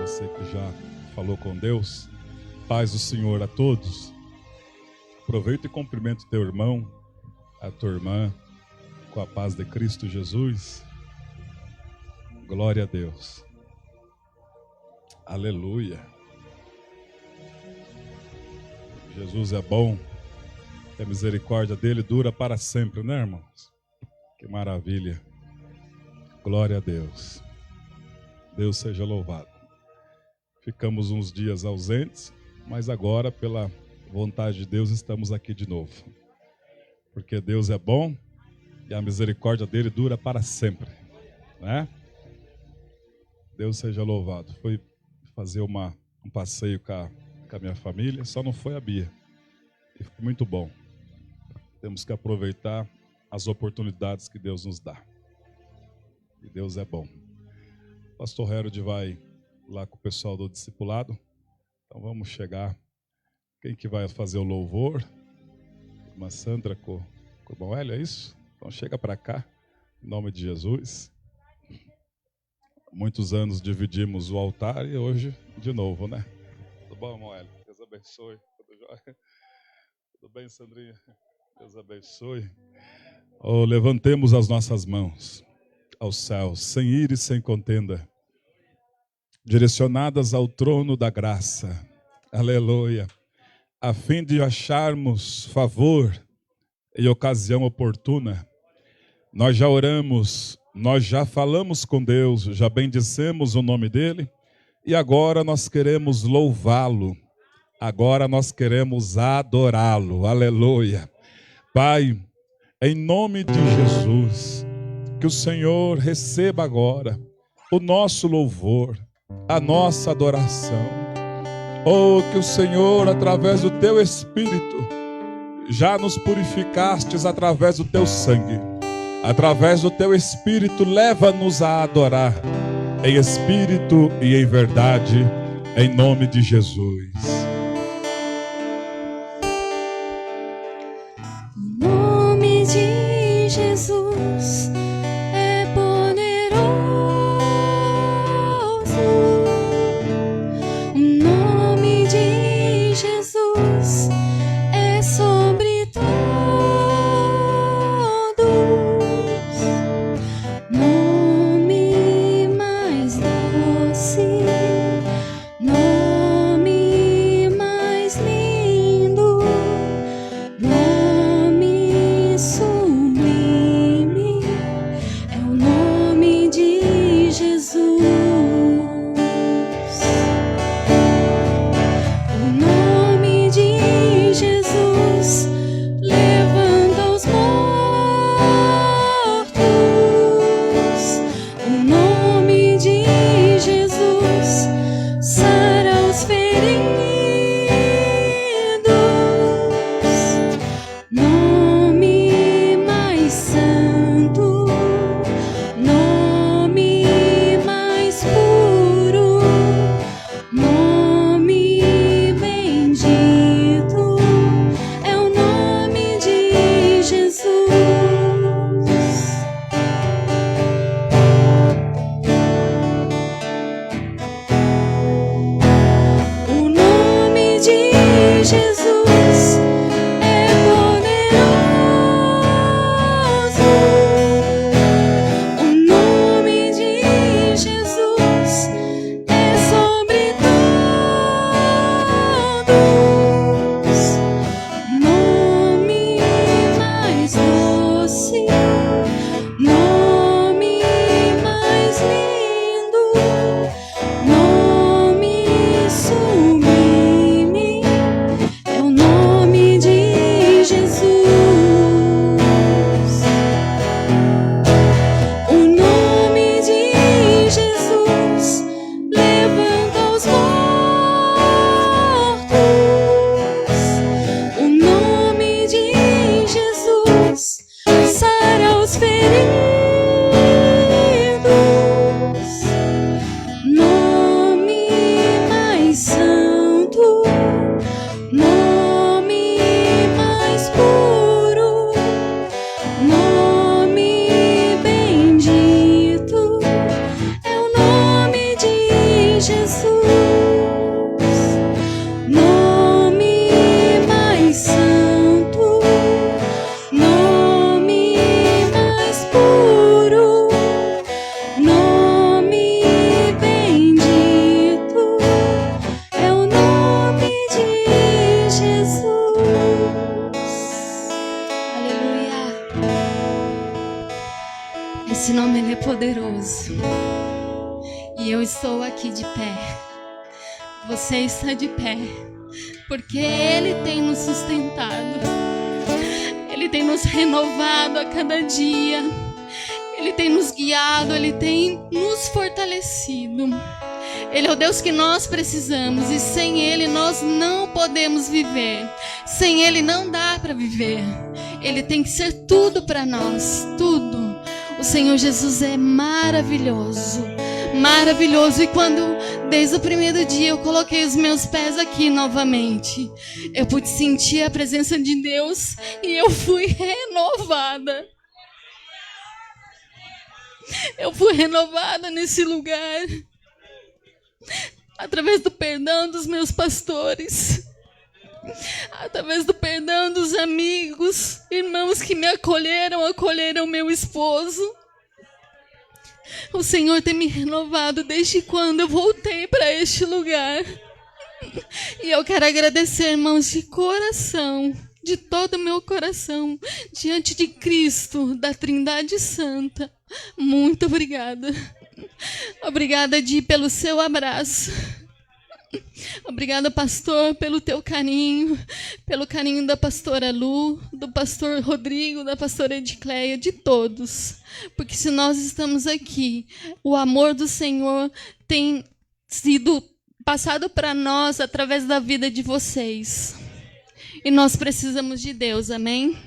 você que já falou com Deus. Paz do Senhor a todos. Aproveita e cumprimenta o teu irmão, a tua irmã, com a paz de Cristo Jesus. Glória a Deus. Aleluia. Jesus é bom. E a misericórdia dele dura para sempre, né, irmãos? Que maravilha. Glória a Deus. Deus seja louvado. Ficamos uns dias ausentes, mas agora, pela vontade de Deus, estamos aqui de novo. Porque Deus é bom e a misericórdia dele dura para sempre, né? Deus seja louvado. Fui fazer um passeio com a minha família, só não foi a Bia. E foi muito bom. Temos que aproveitar as oportunidades que Deus nos dá. E Deus é bom. O pastor Harold vai lá com o pessoal do discipulado. Então vamos chegar. Quem que vai fazer o louvor? Irmã Sandra com o irmão Hélio, é isso? Então chega para cá, em nome de Jesus. Muitos anos dividimos o altar e hoje de novo, né? Tudo bom, irmão Hélio? Deus abençoe. Tudo jóia? Tudo bem, Sandrinha? Deus abençoe. Oh, levantemos as nossas mãos aos céus, sem ira e sem contenda, direcionadas ao trono da graça. Aleluia. A fim de acharmos favor em ocasião oportuna. Nós já oramos, nós já falamos com Deus, já bendissemos o nome dele e agora nós queremos louvá-lo. Agora nós queremos adorá-lo. Aleluia. Pai, em nome de Jesus, que o Senhor receba agora o nosso louvor, a nossa adoração. Oh, que o Senhor, através do teu Espírito, já nos purificastes através do teu sangue. Através do teu Espírito, leva-nos a adorar em espírito e em verdade, em nome de Jesus. O nome de Jesus é poderoso. O nome de Jesus é sobre todos. Nome mais doce, nome poderoso. E eu estou aqui de pé. Você está de pé, porque Ele tem nos sustentado. Ele tem nos renovado a cada dia. Ele tem nos guiado, Ele tem nos fortalecido. Ele é o Deus que nós precisamos e sem Ele nós não podemos viver. Sem Ele não dá para viver. Ele tem que ser tudo para nós, tudo. O Senhor Jesus é maravilhoso, maravilhoso. E quando, desde o primeiro dia, eu coloquei os meus pés aqui novamente, eu pude sentir a presença de Deus e eu fui renovada. Eu fui renovada nesse lugar, através do perdão dos meus pastores, através do perdão dos amigos, irmãos que me acolheram meu esposo. O Senhor tem me renovado desde quando eu voltei para este lugar. E eu quero agradecer, irmãos, de coração, de todo o meu coração, diante de Cristo, da Trindade Santa. Muito obrigada. Obrigada, Di, pelo seu abraço. Obrigada, pastor, pelo teu carinho, pelo carinho da pastora Lu, do pastor Rodrigo, da pastora Edicleia, de todos. Porque se nós estamos aqui, o amor do Senhor tem sido passado para nós através da vida de vocês. E nós precisamos de Deus, amém?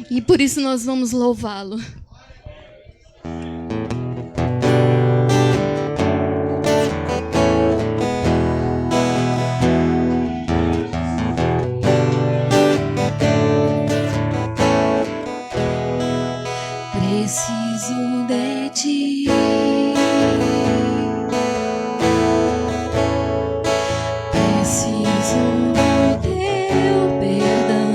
E por isso nós vamos louvá-lo. Preciso de ti. Preciso do teu perdão.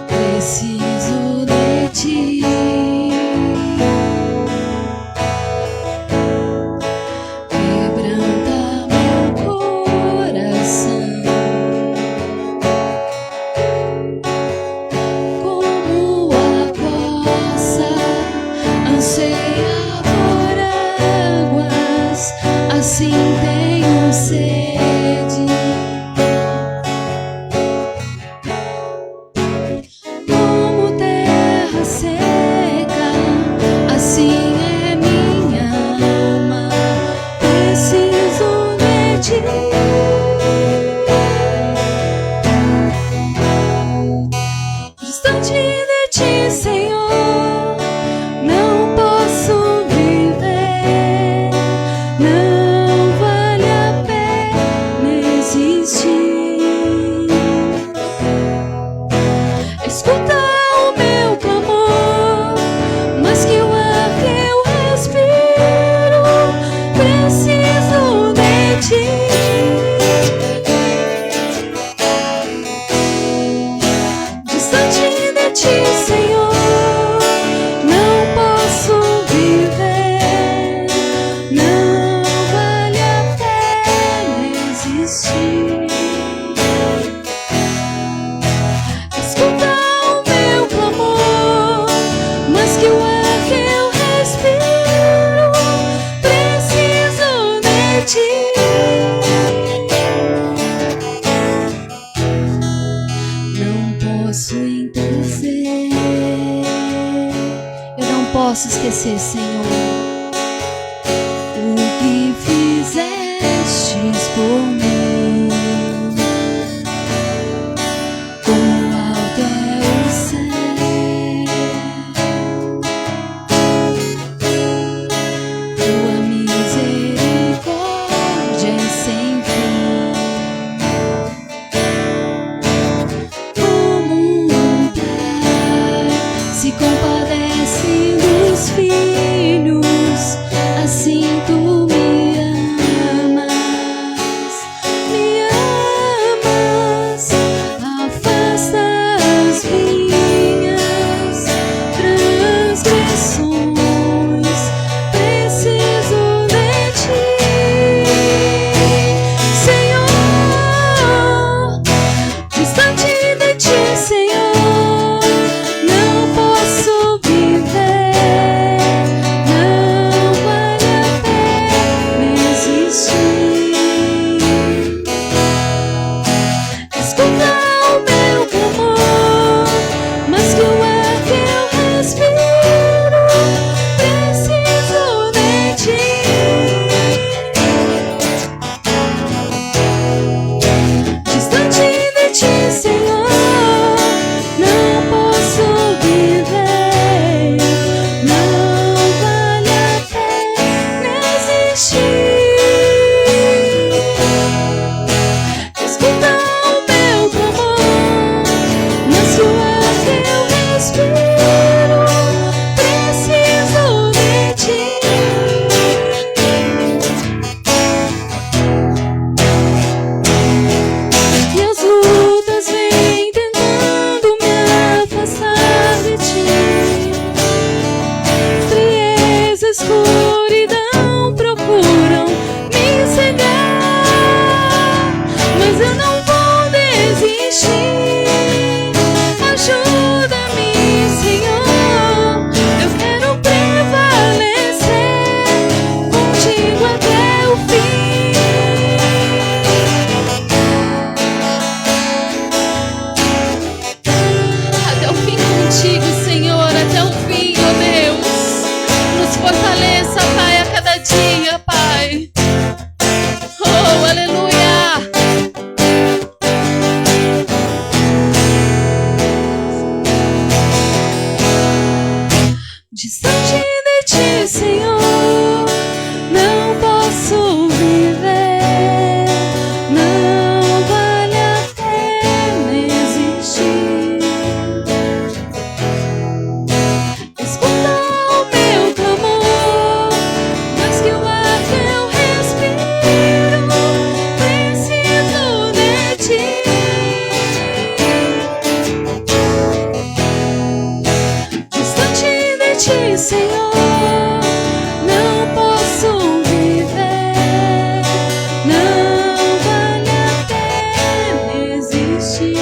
Preciso de ti. Quebranta meu coração. Assim tenho sede, como terra seca, assim é minha alma. Preciso de ti. Distante de ti, Senhor, não posso viver. Não vale a pena existir. Escuta o meu clamor, mas que o ar que eu respiro. Preciso de ti. Distante de ti, Senhor, não posso viver. Não vale a pena existir. Escuta o meu clamor, mas que o ar que eu respiro. Preciso de ti. Não posso entender, eu não posso esquecer, Senhor, o que fizestes por mim. Quão alto é o céu, tua misericórdia é sem fim. Como um pai se compadece dos filhos, assim tu me amas. escuridão procuram me cegar, mas eu não vou desistir. Ajuda-me, Senhor, eu quero prevalecer contigo até o fim. Até o fim contigo, Senhor, até o fim, ó Deus. Nos fortaleça, Pai, a cada dia, Pai. Oh, aleluia. Distante de ti, Senhor, não posso viver. Não vale a pena existir. Escuta o meu clamor, mas que o ar que eu respiro, preciso de ti. Distante de ti, Senhor, não posso viver. Não vale a pena existir.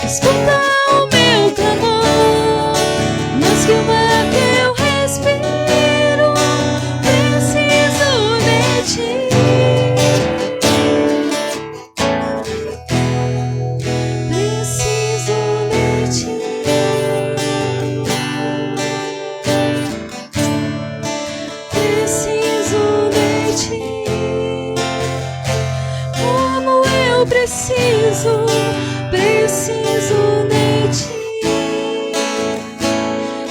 Escuta o meu clamor, mas que o ar que eu respiro, preciso de ti. Preciso de ti. Preciso de ti. Como eu preciso de ti.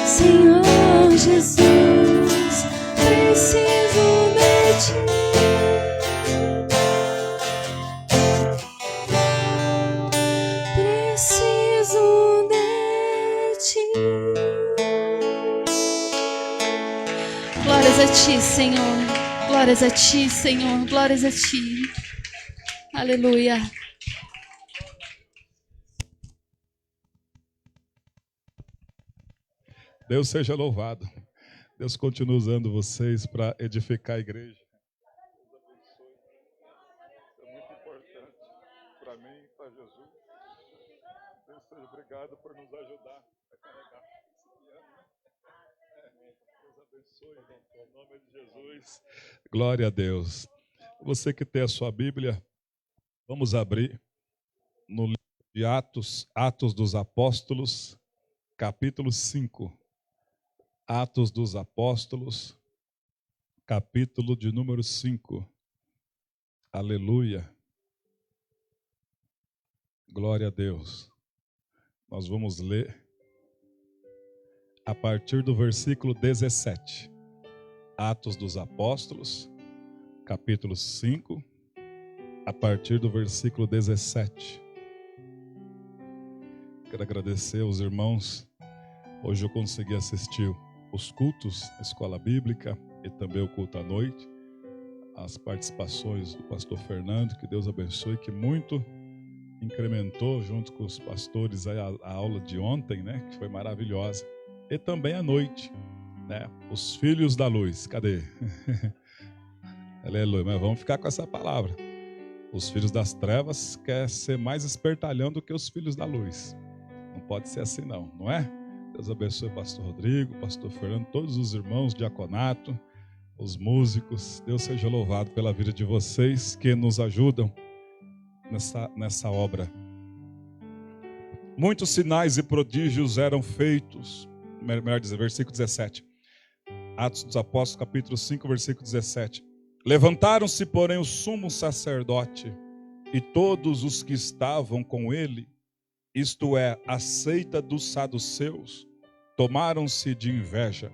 Senhor Jesus, preciso de ti. Preciso de ti. Glórias a ti, Senhor. Glórias a ti, Senhor. Glórias a ti. Aleluia. Deus seja louvado. Deus continue usando vocês para edificar a igreja. É muito importante para mim e para Jesus. Deus seja obrigado por nos ajudar a carregar esse piano. Deus abençoe em nome de Jesus. Glória a Deus. Você que tem a sua Bíblia, vamos abrir no livro de Atos dos Apóstolos, capítulo 5. Atos dos Apóstolos, capítulo de número 5. Aleluia. Glória a Deus. Nós vamos ler a partir do versículo 17. Atos dos Apóstolos, capítulo 5, a partir do versículo 17. Quero agradecer aos irmãos. Hoje eu consegui assistir os cultos da escola bíblica e também o culto à noite, as participações do pastor Fernando, que Deus abençoe, que muito incrementou junto com os pastores a aula de ontem, né, que foi maravilhosa, e também à noite, né, os filhos da luz, cadê? Aleluia, mas vamos ficar com essa palavra. Os filhos das trevas querem ser mais espertalhão do que os filhos da luz. Não pode ser assim não é? Deus abençoe o pastor Rodrigo, o pastor Fernando, todos os irmãos, diaconato, os músicos. Deus seja louvado pela vida de vocês que nos ajudam nessa obra. Muitos sinais e prodígios eram feitos, melhor dizer, versículo 17. Atos dos Apóstolos, capítulo 5, versículo 17. Levantaram-se, porém, o sumo sacerdote e todos os que estavam com ele, isto é, a seita dos saduceus, tomaram-se de inveja,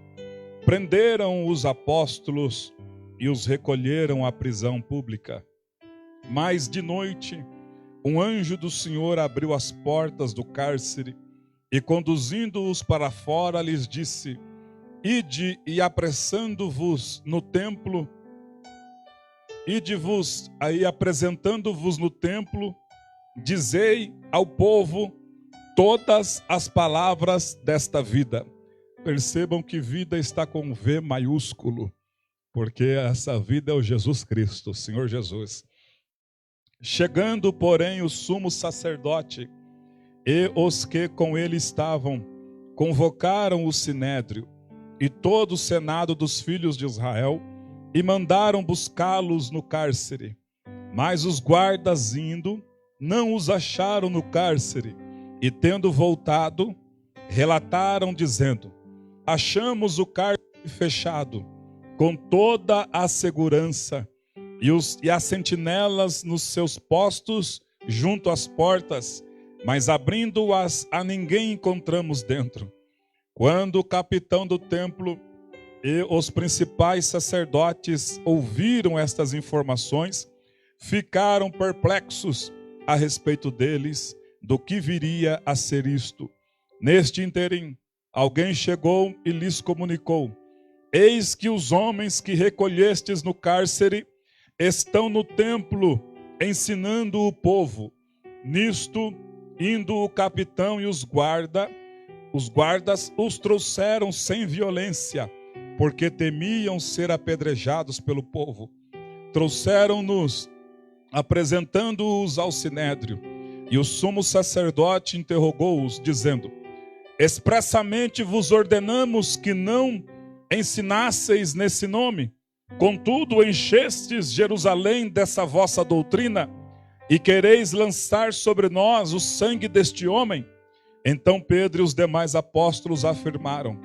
prenderam os apóstolos e os recolheram à prisão pública. Mas de noite, um anjo do Senhor abriu as portas do cárcere e, conduzindo-os para fora, lhes disse: Ide e apressando-vos no templo, ide-vos aí apresentando-vos no templo, dizei ao povo todas as palavras desta vida. Percebam que vida está com V maiúsculo, porque essa vida é o Jesus Cristo, o Senhor Jesus. Chegando, porém, o sumo sacerdote e os que com ele estavam, convocaram o sinédrio e todo o senado dos filhos de Israel e mandaram buscá-los no cárcere. Mas os guardas indo, não os acharam no cárcere, e tendo voltado, relataram dizendo: achamos o cárcere fechado, com toda a segurança, e as sentinelas nos seus postos junto às portas, mas abrindo-as a ninguém encontramos dentro. Quando o capitão do templo e os principais sacerdotes ouviram estas informações, ficaram perplexos a respeito deles, do que viria a ser isto. Neste interim, alguém chegou e lhes comunicou: eis que os homens que recolhestes no cárcere estão no templo ensinando o povo. Nisto, indo o capitão e os guardas os trouxeram sem violência, porque temiam ser apedrejados pelo povo. Trouxeram-nos, apresentando-os ao sinédrio, e o sumo sacerdote interrogou-os, dizendo: expressamente vos ordenamos que não ensinasseis nesse nome, contudo enchestes Jerusalém dessa vossa doutrina, e quereis lançar sobre nós o sangue deste homem? Então Pedro e os demais apóstolos afirmaram: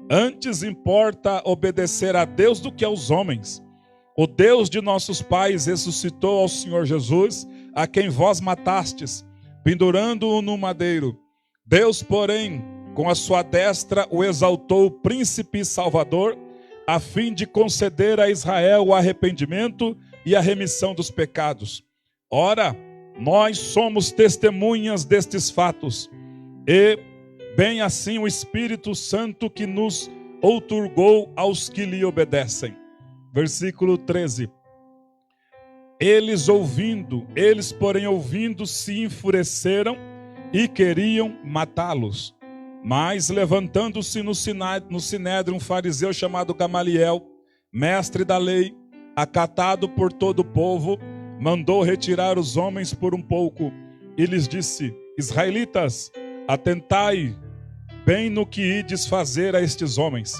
antes importa obedecer a Deus do que aos homens. O Deus de nossos pais ressuscitou ao Senhor Jesus, a quem vós matastes, pendurando-o no madeiro. Deus, porém, com a sua destra o exaltou príncipe e salvador, a fim de conceder a Israel o arrependimento e a remissão dos pecados. Ora, nós somos testemunhas destes fatos, e bem assim o Espírito Santo que nos outorgou aos que lhe obedecem. Versículo 13. Eles, porém, ouvindo, se enfureceram e queriam matá-los. Mas, levantando-se no sinédrio um fariseu chamado Gamaliel, mestre da lei, acatado por todo o povo, mandou retirar os homens por um pouco e lhes disse: israelitas, atentai bem no que ides fazer a estes homens,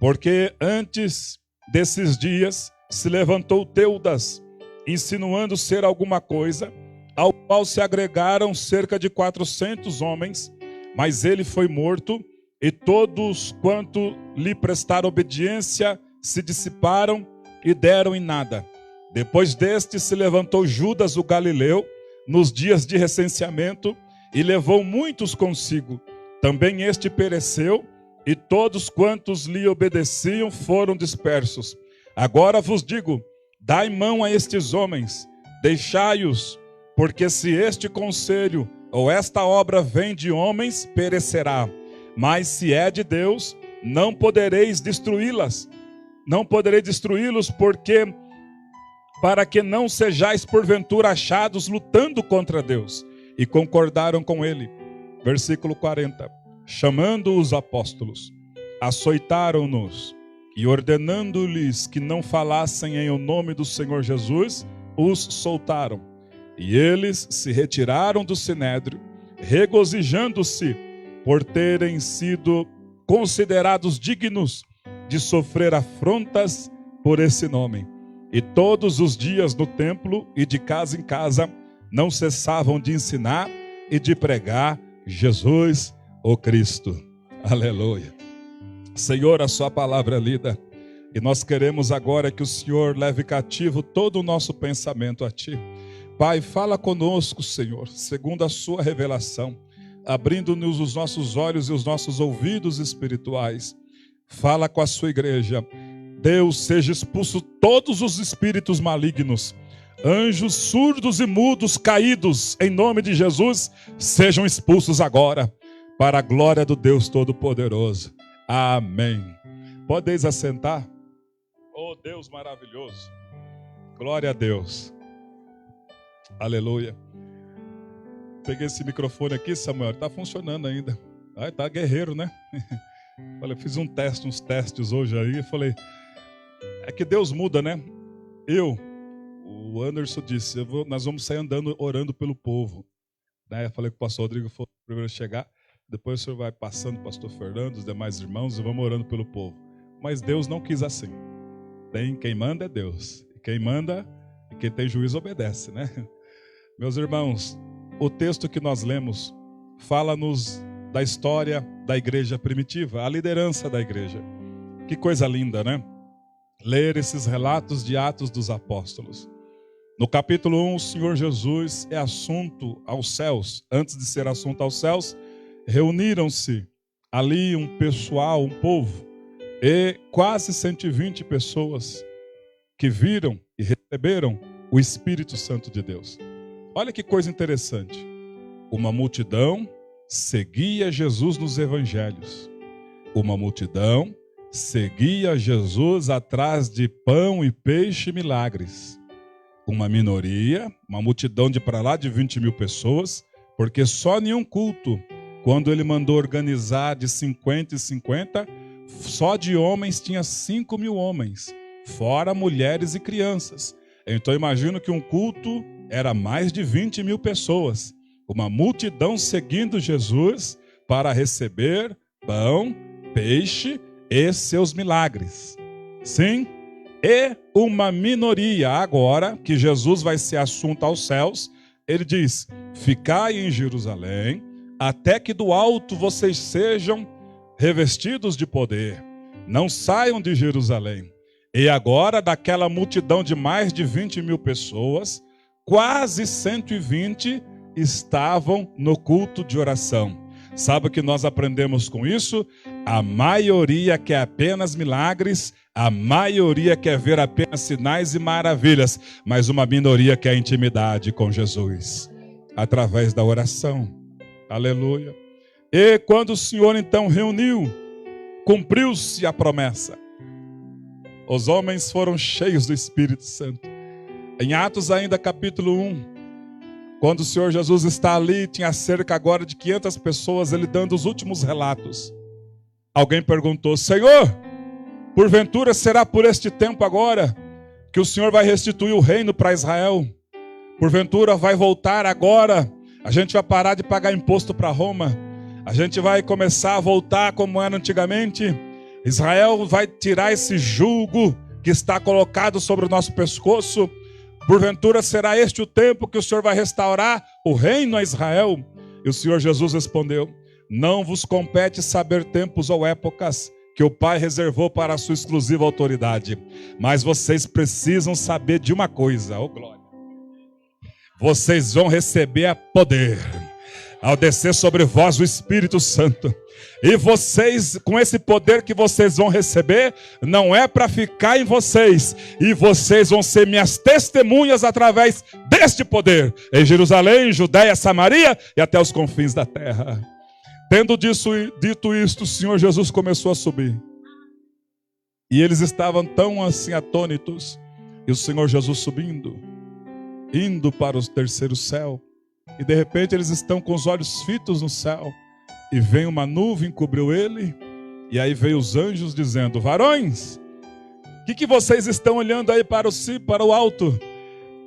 porque antes desses dias se levantou Teudas, insinuando ser alguma coisa, ao qual se agregaram cerca de 400 homens, mas ele foi morto, e todos quanto lhe prestaram obediência se dissiparam e deram em nada. Depois deste se levantou Judas o Galileu, nos dias de recenseamento, e levou muitos consigo. Também este pereceu, e todos quantos lhe obedeciam foram dispersos. Agora vos digo: dai mão a estes homens, deixai-os, porque se este conselho ou esta obra vem de homens, perecerá. Mas se é de Deus, não podereis destruí-las. Não podereis destruí-los, porque para que não sejais porventura achados lutando contra Deus. E concordaram com ele. Versículo 40. Chamando os apóstolos, açoitaram-nos, e ordenando-lhes que não falassem em o nome do Senhor Jesus, os soltaram. E eles se retiraram do sinédrio, regozijando-se por terem sido considerados dignos de sofrer afrontas por esse nome. E todos os dias no templo e de casa em casa não cessavam de ensinar e de pregar Jesus o Cristo. Aleluia. Senhor, a sua palavra é lida, e nós queremos agora que o Senhor leve cativo todo o nosso pensamento a Ti. Pai, fala conosco, Senhor, segundo a sua revelação, abrindo-nos os nossos olhos e os nossos ouvidos espirituais. Fala com a sua igreja. Deus, seja expulso todos os espíritos malignos, anjos surdos e mudos caídos, em nome de Jesus, sejam expulsos agora, para a glória do Deus Todo-Poderoso. Amém. Podeis assentar? Oh, Deus maravilhoso. Glória a Deus. Aleluia. Peguei esse microfone aqui, Samuel, está funcionando ainda. Está guerreiro, né? Falei, fiz uns testes hoje aí. Falei, é que Deus muda, né? O Anderson disse, nós vamos sair andando, orando pelo povo. Né? Eu falei que o pastor Rodrigo foi o primeiro a chegar. Depois o senhor vai passando, o pastor Fernando, os demais irmãos, e vamos orando pelo povo. Mas Deus não quis assim. Quem manda é Deus. E quem manda e quem tem juízo obedece, né? Meus irmãos, o texto que nós lemos fala-nos da história da igreja primitiva, a liderança da igreja. Que coisa linda, né? Ler esses relatos de Atos dos Apóstolos. No capítulo 1, o Senhor Jesus é assunto aos céus. Antes de ser assunto aos céus, reuniram-se ali um pessoal, um povo, e quase 120 pessoas que viram e receberam o Espírito Santo de Deus. Olha que coisa interessante. Uma multidão seguia Jesus nos evangelhos. Uma multidão seguia Jesus atrás de pão e peixe e milagres. Uma minoria, uma multidão de para lá de 20 mil pessoas, porque só em um culto, quando ele mandou organizar de 50 e 50, só de homens tinha 5 mil homens, fora mulheres e crianças. Então imagino que um culto era mais de 20 mil pessoas. Uma multidão seguindo Jesus para receber pão, peixe e seus milagres. Sim, e uma minoria, agora que Jesus vai ser assunto aos céus, ele diz, ficai em Jerusalém, até que do alto vocês sejam revestidos de poder. Não saiam de Jerusalém. E agora, daquela multidão de mais de 20 mil pessoas, quase 120 estavam no culto de oração. Sabe o que nós aprendemos com isso? A maioria quer apenas milagres, a maioria quer ver apenas sinais e maravilhas, mas uma minoria quer intimidade com Jesus, através da oração. Aleluia. E quando o Senhor então reuniu, cumpriu-se a promessa. Os homens foram cheios do Espírito Santo. Em Atos ainda capítulo 1, quando o Senhor Jesus está ali, tinha cerca agora de 500 pessoas, ele dando os últimos relatos. Alguém perguntou, Senhor, porventura será por este tempo agora que o Senhor vai restituir o reino para Israel? Porventura vai voltar agora, a gente vai parar de pagar imposto para Roma, a gente vai começar a voltar como era antigamente, Israel vai tirar esse jugo que está colocado sobre o nosso pescoço. Porventura será este o tempo que o Senhor vai restaurar o reino a Israel? E o Senhor Jesus respondeu, não vos compete saber tempos ou épocas que o Pai reservou para a sua exclusiva autoridade, mas vocês precisam saber de uma coisa, ó glória. Vocês vão receber poder ao descer sobre vós o Espírito Santo. E vocês, com esse poder que vocês vão receber, não é para ficar em vocês. E vocês vão ser minhas testemunhas através deste poder. Em Jerusalém, Judeia, Samaria e até os confins da terra. Tendo dito isto, o Senhor Jesus começou a subir. E eles estavam tão assim atônitos. E o Senhor Jesus subindo, indo para o terceiro céu. E de repente eles estão com os olhos fitos no céu. E vem uma nuvem, cobriu ele. E aí veio os anjos dizendo, varões, o que vocês estão olhando aí para o alto?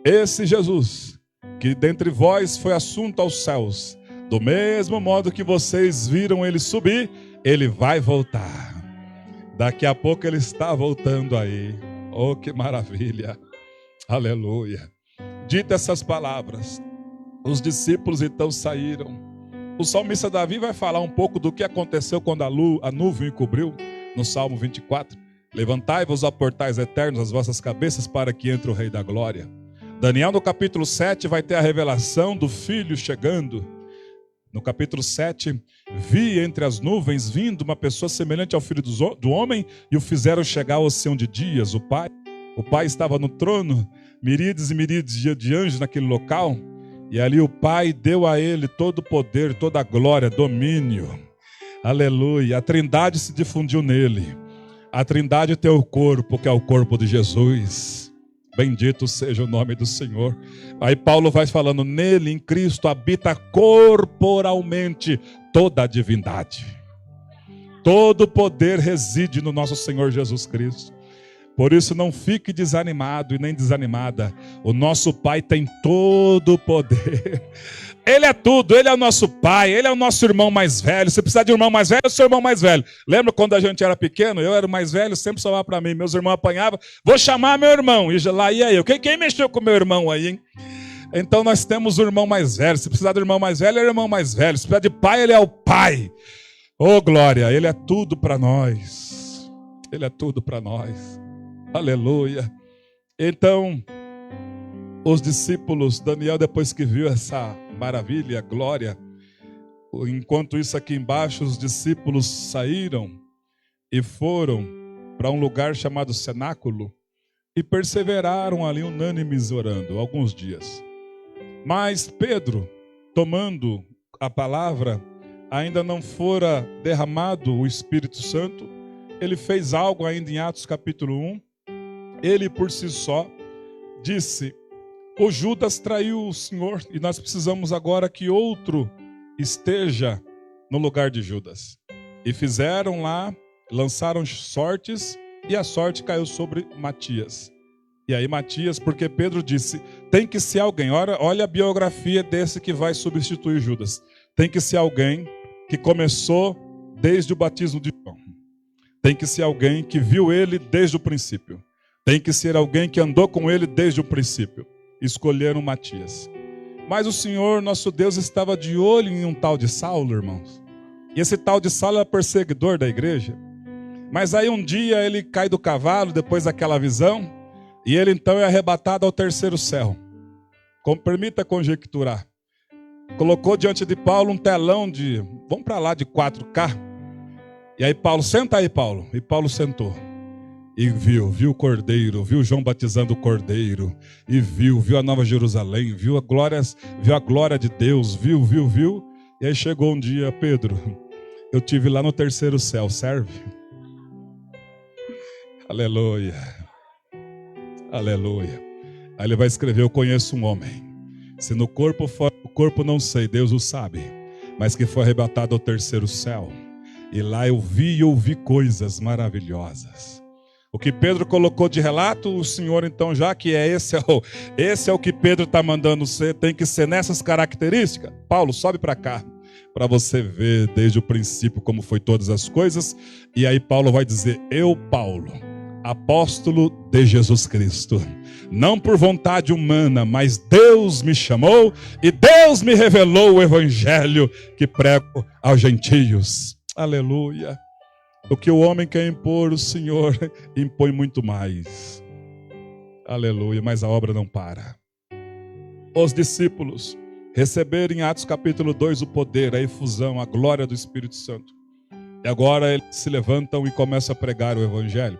Esse Jesus, que dentre vós foi assunto aos céus, do mesmo modo que vocês viram ele subir, ele vai voltar. Daqui a pouco ele está voltando aí. Oh, que maravilha. Aleluia. Dito essas palavras, os discípulos então saíram. O salmista Davi vai falar um pouco do que aconteceu quando a nuvem cobriu, no Salmo 24. Levantai-vos, ó portais eternos, as vossas cabeças, para que entre o Rei da Glória. Daniel, no capítulo 7, vai ter a revelação do Filho chegando. No capítulo 7, vi entre as nuvens vindo uma pessoa semelhante ao Filho do Homem, e o fizeram chegar ao oceano de dias. O Pai estava no trono, miríades e miríades de anjos naquele local. E ali o Pai deu a ele todo o poder, toda a glória, domínio. Aleluia. A Trindade se difundiu nele. A Trindade tem o corpo, que é o corpo de Jesus. Bendito seja o nome do Senhor. Aí Paulo vai falando, nele, em Cristo, habita corporalmente toda a divindade. Todo poder reside no nosso Senhor Jesus Cristo. Por isso não fique desanimado e nem desanimada. O nosso Pai tem todo o poder. Ele é tudo, Ele é o nosso Pai, Ele é o nosso irmão mais velho. Se precisar de um irmão mais velho, eu sou o irmão mais velho. Lembra quando a gente era pequeno? Eu era o mais velho, sempre falava para mim. Meus irmãos apanhavam, vou chamar meu irmão. E lá ia eu. Quem mexeu com meu irmão aí, hein? Então nós temos o irmão mais velho. Se precisar do irmão mais velho, ele é o irmão mais velho. Se precisar de pai, ele é o pai. Oh, glória, Ele é tudo para nós. Ele é tudo para nós. Aleluia. Então, os discípulos, Daniel, depois que viu essa maravilha, glória, enquanto isso aqui embaixo, os discípulos saíram e foram para um lugar chamado cenáculo e perseveraram ali unânimes orando alguns dias. Mas Pedro, tomando a palavra, ainda não fora derramado o Espírito Santo, ele fez algo ainda em Atos capítulo 1. Ele por si só disse: o Judas traiu o Senhor e nós precisamos agora que outro esteja no lugar de Judas. E fizeram lá, lançaram sortes e a sorte caiu sobre Matias. E aí Matias, porque Pedro disse, tem que ser alguém, olha a biografia desse que vai substituir Judas. Tem que ser alguém que começou desde o batismo de João. Tem que ser alguém que viu ele desde o princípio. Tem que ser alguém que andou com ele desde o princípio. Escolheram Matias. Mas o Senhor, nosso Deus, estava de olho em um tal de Saulo, irmãos. E esse tal de Saulo era perseguidor da igreja. Mas aí um dia ele cai do cavalo, depois daquela visão, e ele então é arrebatado ao terceiro céu. Permita conjecturar. Colocou diante de Paulo um telão de, vamos para lá, de 4K. E aí Paulo, senta aí, Paulo. E Paulo sentou. E viu o Cordeiro, viu João batizando o Cordeiro, e viu a Nova Jerusalém, viu a glória de Deus, viu. E aí chegou um dia, Pedro, eu tive lá no terceiro céu, serve? Aleluia. Aleluia. Aí ele vai escrever, eu conheço um homem, se no corpo for o corpo não sei, Deus o sabe, mas que foi arrebatado ao terceiro céu, e lá eu ouvi coisas maravilhosas. O que Pedro colocou de relato, o Senhor então, já que esse é o que Pedro está mandando ser, tem que ser nessas características. Paulo, sobe para cá, para você ver desde o princípio como foi todas as coisas. E aí Paulo vai dizer, eu, Paulo, apóstolo de Jesus Cristo, não por vontade humana, mas Deus me chamou e Deus me revelou o evangelho que prego aos gentios. Aleluia. O que o homem quer impor, o Senhor impõe muito mais. Aleluia, mas a obra não para. Os discípulos receberam em Atos capítulo 2 o poder, a efusão, a glória do Espírito Santo. E agora eles se levantam e começam a pregar o evangelho.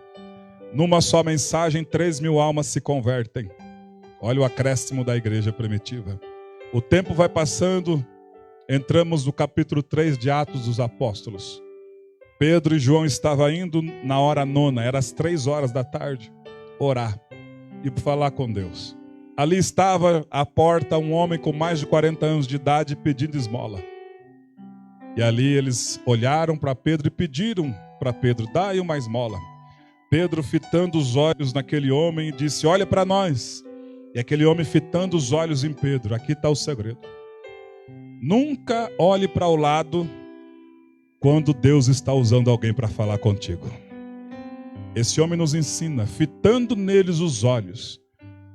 Numa só mensagem, 3.000 almas se convertem. Olha o acréscimo da igreja primitiva. O tempo vai passando, entramos no capítulo 3 de Atos dos Apóstolos. Pedro e João estavam indo na hora 9, era às 3 horas da tarde, orar e falar com Deus. Ali estava à porta um homem com mais de 40 anos de idade pedindo esmola. E ali eles olharam para Pedro e pediram para Pedro, dá-lhe uma esmola. Pedro, fitando os olhos naquele homem, disse, olha para nós. E aquele homem fitando os olhos em Pedro, aqui está o segredo. Nunca olhe para o lado quando Deus está usando alguém para falar contigo. Esse homem nos ensina, fitando neles os olhos.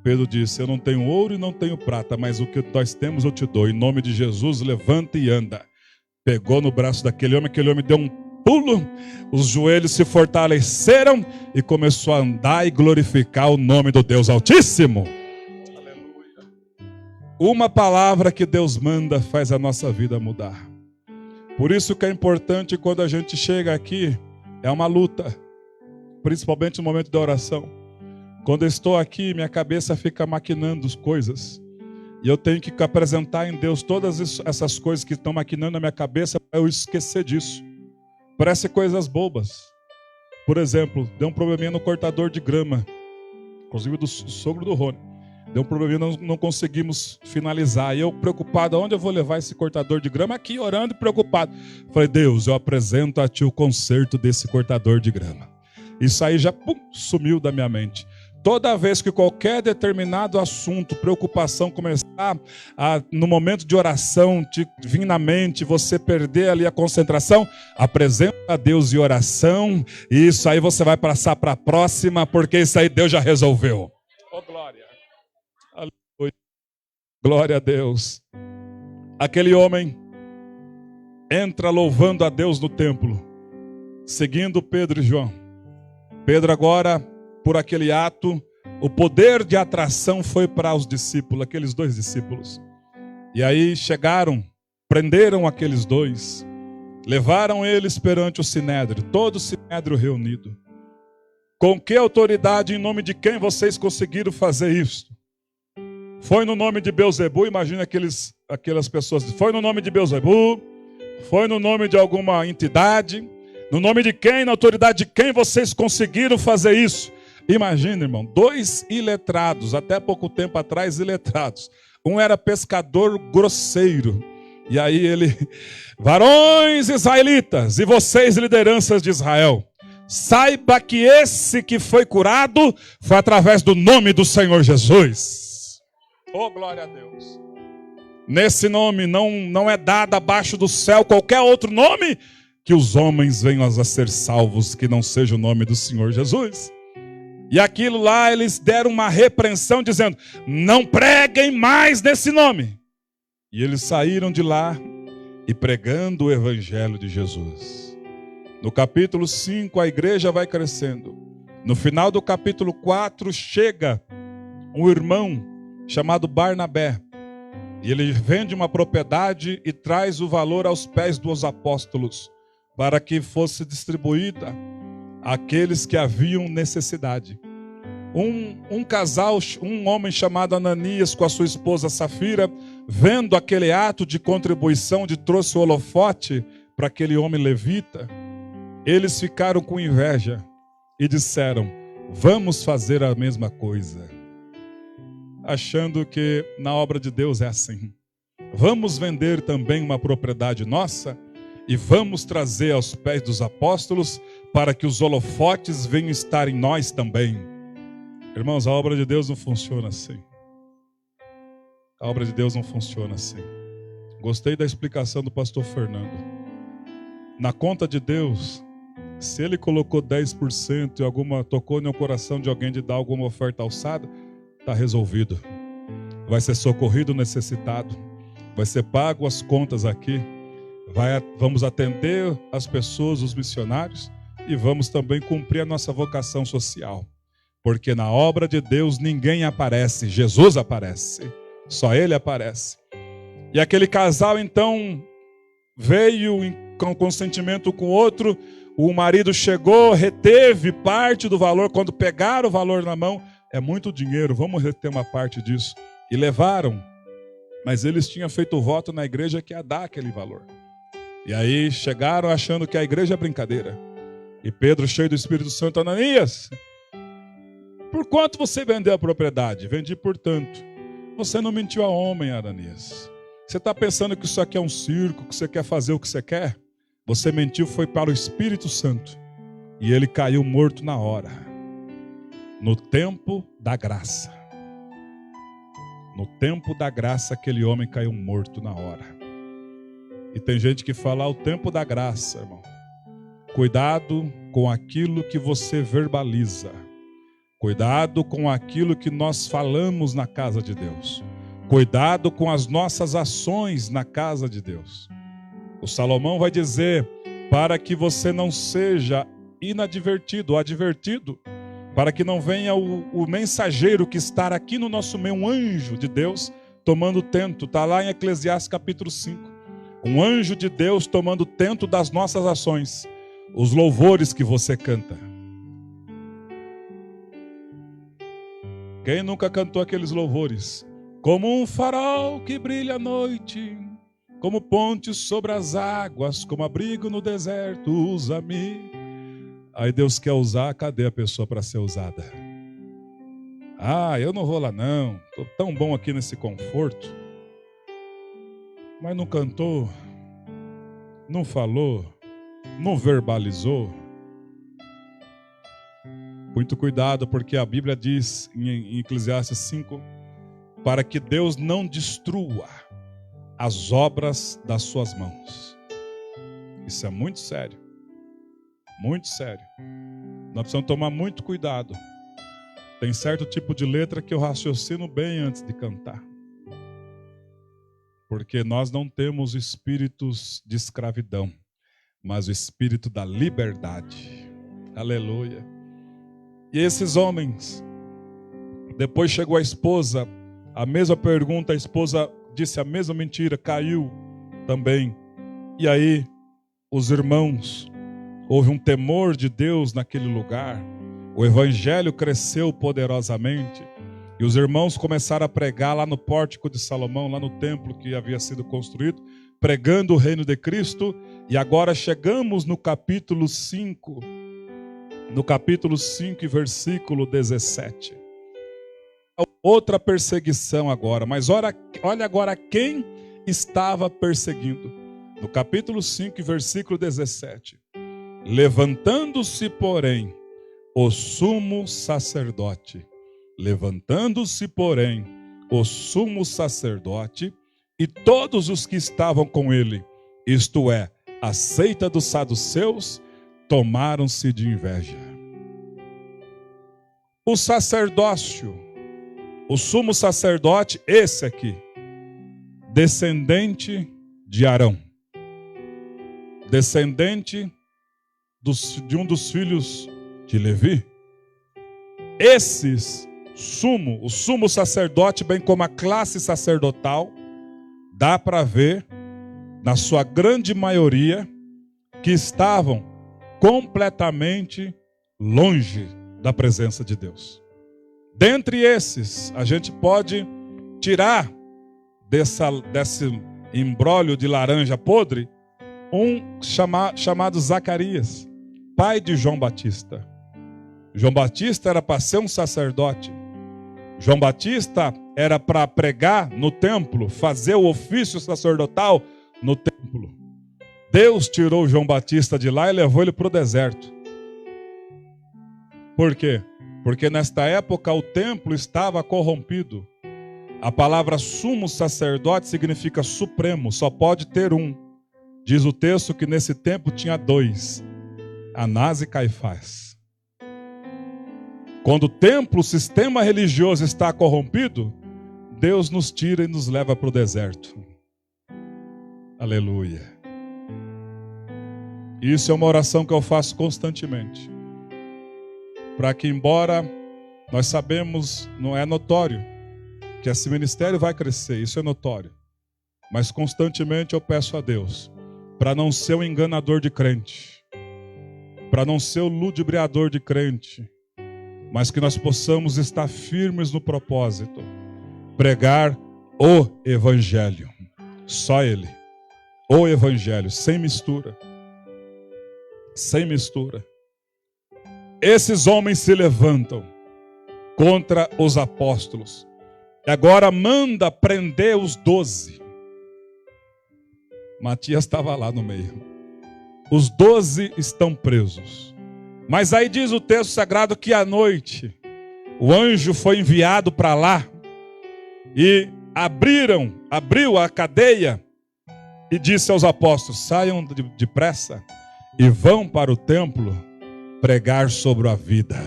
Pedro disse, eu não tenho ouro e não tenho prata, mas o que nós temos eu te dou. Em nome de Jesus, levanta e anda. Pegou no braço daquele homem, aquele homem deu um pulo, os joelhos se fortaleceram e começou a andar e glorificar o nome do Deus Altíssimo. Aleluia. Uma palavra que Deus manda faz a nossa vida mudar. Por isso que é importante quando a gente chega aqui, é uma luta, principalmente no momento da oração. Quando eu estou aqui, minha cabeça fica maquinando as coisas. E eu tenho que apresentar em Deus todas essas coisas que estão maquinando na minha cabeça para eu esquecer disso. Parece coisas bobas. Por exemplo, deu um probleminha no cortador de grama, inclusive do sogro do Rony. Deu um problema, não conseguimos finalizar. E eu preocupado, aonde eu vou levar esse cortador de grama? Aqui, orando e preocupado. Falei, Deus, eu apresento a Ti o conserto desse cortador de grama. Isso aí já sumiu da minha mente. Toda vez que qualquer determinado assunto, preocupação começar no momento de oração, te vir na mente, você perder ali a concentração, apresenta a Deus em oração, e isso aí você vai passar para a próxima, porque isso aí Deus já resolveu. Oh, glória! Aleluia! Glória a Deus! Aquele homem entra louvando a Deus no templo, seguindo Pedro e João. Pedro agora, por aquele ato, o poder de atração foi para os discípulos, aqueles 2 discípulos. E aí chegaram, prenderam aqueles 2, levaram eles perante o Sinédrio, todo o Sinédrio reunido. Com que autoridade, em nome de quem vocês conseguiram fazer isso? Foi no nome de Beelzebu, imagina aquelas pessoas, foi no nome de Beelzebu, foi no nome de alguma entidade, no nome de quem, na autoridade de quem vocês conseguiram fazer isso? Imagina, irmão, 2 iletrados, até pouco tempo atrás iletrados. Um era pescador grosseiro. E aí ele, varões israelitas e vocês lideranças de Israel, saiba que esse que foi curado foi através do nome do Senhor Jesus. Oh, glória a Deus. Nesse nome não é dado abaixo do céu qualquer outro nome que os homens venham a ser salvos, que não seja o nome do Senhor Jesus. E aquilo lá, eles deram uma repreensão, dizendo, não preguem mais nesse nome. E eles saíram de lá e pregando o evangelho de Jesus. No capítulo 5, a igreja vai crescendo. No final do capítulo 4, chega um irmão chamado Barnabé. E ele vende uma propriedade e traz o valor aos pés dos apóstolos, para que fosse distribuída àqueles que haviam necessidade. Um casal, um homem chamado Ananias com a sua esposa Safira, vendo aquele ato de contribuição, trouxe o holofote para aquele homem levita, eles ficaram com inveja e disseram, vamos fazer a mesma coisa. Achando que na obra de Deus é assim. Vamos vender também uma propriedade nossa e vamos trazer aos pés dos apóstolos para que os holofotes venham estar em nós também. Irmãos, a obra de Deus não funciona assim. A obra de Deus não funciona assim. Gostei da explicação do pastor Fernando. Na conta de Deus, se ele colocou 10% e tocou no coração de alguém de dar alguma oferta alçada, está resolvido. Vai ser socorrido o necessitado. Vai ser pago as contas aqui. Vamos atender as pessoas, os missionários, e vamos também cumprir a nossa vocação social. Porque na obra de Deus ninguém aparece, Jesus aparece. Só Ele aparece. E aquele casal então veio com consentimento com o outro. O marido chegou, reteve parte do valor. Quando pegaram o valor na mão, é muito dinheiro, vamos reter uma parte disso. E levaram. Mas eles tinham feito o voto na igreja que ia dar aquele valor. E aí chegaram achando que a igreja é brincadeira. E Pedro, cheio do Espírito Santo, Ananias, por quanto você vendeu a propriedade? Vendi por tanto. Você não mentiu a homem, Ananias. Você está pensando que isso aqui é um circo, que você quer fazer o que você quer? Você mentiu, foi para o Espírito Santo. E ele caiu morto na hora. No tempo da graça. No tempo da graça, aquele homem caiu morto na hora. E tem gente que fala, o tempo da graça, irmão. Cuidado com aquilo que você verbaliza. Cuidado com aquilo que nós falamos na casa de Deus. Cuidado com as nossas ações na casa de Deus. O Salomão vai dizer, para que você não seja inadvertido ou advertido, para que não venha o mensageiro que está aqui no nosso meio, um anjo de Deus, tomando tento. Está lá em Eclesiastes capítulo 5. Um anjo de Deus tomando tento das nossas ações. Os louvores que você canta. Quem nunca cantou aqueles louvores? Como um farol que brilha à noite, como ponte sobre as águas, como abrigo no deserto, usa-me. Aí Deus quer usar, cadê a pessoa para ser usada? Ah, eu não vou lá não, estou tão bom aqui nesse conforto. Mas não cantou, não falou, não verbalizou. Muito cuidado, porque a Bíblia diz em Eclesiastes 5, para que Deus não destrua as obras das suas mãos. Isso é muito sério. Muito sério. Nós precisamos tomar muito cuidado. Tem certo tipo de letra que eu raciocino bem antes de cantar. Porque nós não temos espíritos de escravidão, mas o espírito da liberdade. Aleluia. E esses homens, depois chegou a esposa, a mesma pergunta, a esposa disse a mesma mentira, caiu também. E aí, os irmãos, houve um temor de Deus naquele lugar. O evangelho cresceu poderosamente. E os irmãos começaram a pregar lá no pórtico de Salomão, lá no templo que havia sido construído, pregando o reino de Cristo. E agora chegamos no capítulo 5. No capítulo 5 e versículo 17. Outra perseguição agora. Mas olha agora quem estava perseguindo. No capítulo 5 e versículo 17. Levantando-se, porém, o sumo sacerdote. Levantando-se, porém, o sumo sacerdote e todos os que estavam com ele, isto é, a seita dos saduceus, tomaram-se de inveja. O sacerdócio, o sumo sacerdote, esse aqui, descendente de Arão, descendente de um dos filhos de Levi. O sumo sacerdote, bem como a classe sacerdotal, dá para ver, na sua grande maioria, que estavam completamente longe da presença de Deus. Dentre esses, a gente pode tirar desse imbróglio de laranja podre, um chamado Zacarias, pai de João Batista. João Batista era para ser um sacerdote. João Batista era para pregar no templo, fazer o ofício sacerdotal no templo. Deus tirou João Batista de lá e levou ele para o deserto. Por quê? Porque nesta época o templo estava corrompido. A palavra sumo sacerdote significa supremo, só pode ter um. Diz o texto que nesse tempo tinha dois, Anás e Caifás. Quando o templo, o sistema religioso está corrompido, Deus nos tira e nos leva para o deserto. Aleluia. Isso é uma oração que eu faço constantemente. Para que, embora nós sabemos, não é notório, que esse ministério vai crescer, isso é notório. Mas constantemente eu peço a Deus, para não ser um enganador de crente, para não ser o ludibriador de crente, mas que nós possamos estar firmes no propósito, pregar o Evangelho, só Ele, o Evangelho, sem mistura, sem mistura. Esses homens se levantam contra os apóstolos, e agora manda prender os 12. Matias estava lá no meio. Os 12 estão presos. Mas aí diz o texto sagrado que à noite o anjo foi enviado para lá e abriu a cadeia e disse aos apóstolos: saiam depressa e vão para o templo pregar sobre a vida.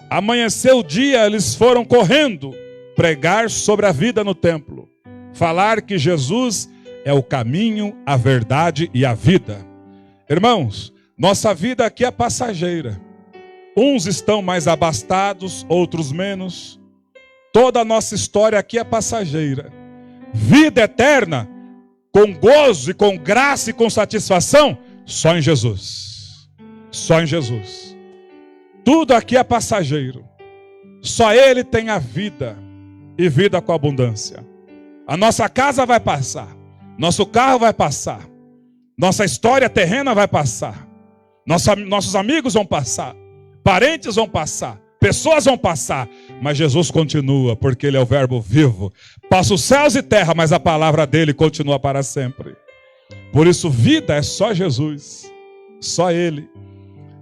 Amanheceu o dia, eles foram correndo pregar sobre a vida no templo, falar que Jesus é o caminho, a verdade e a vida. Irmãos, nossa vida aqui é passageira. Uns estão mais abastados, outros menos. Toda a nossa história aqui é passageira. Vida eterna, com gozo e com graça e com satisfação, só em Jesus. Só em Jesus. Tudo aqui é passageiro. Só Ele tem a vida e vida com abundância. A nossa casa vai passar. Nosso carro vai passar. Nossa história terrena vai passar. Nossos amigos vão passar. Parentes vão passar. pessoas vão passar, mas Jesus continua, porque Ele é o verbo vivo. Passa os céus e terra, mas a palavra dele continua para sempre. Por isso, vida é só Jesus, só Ele.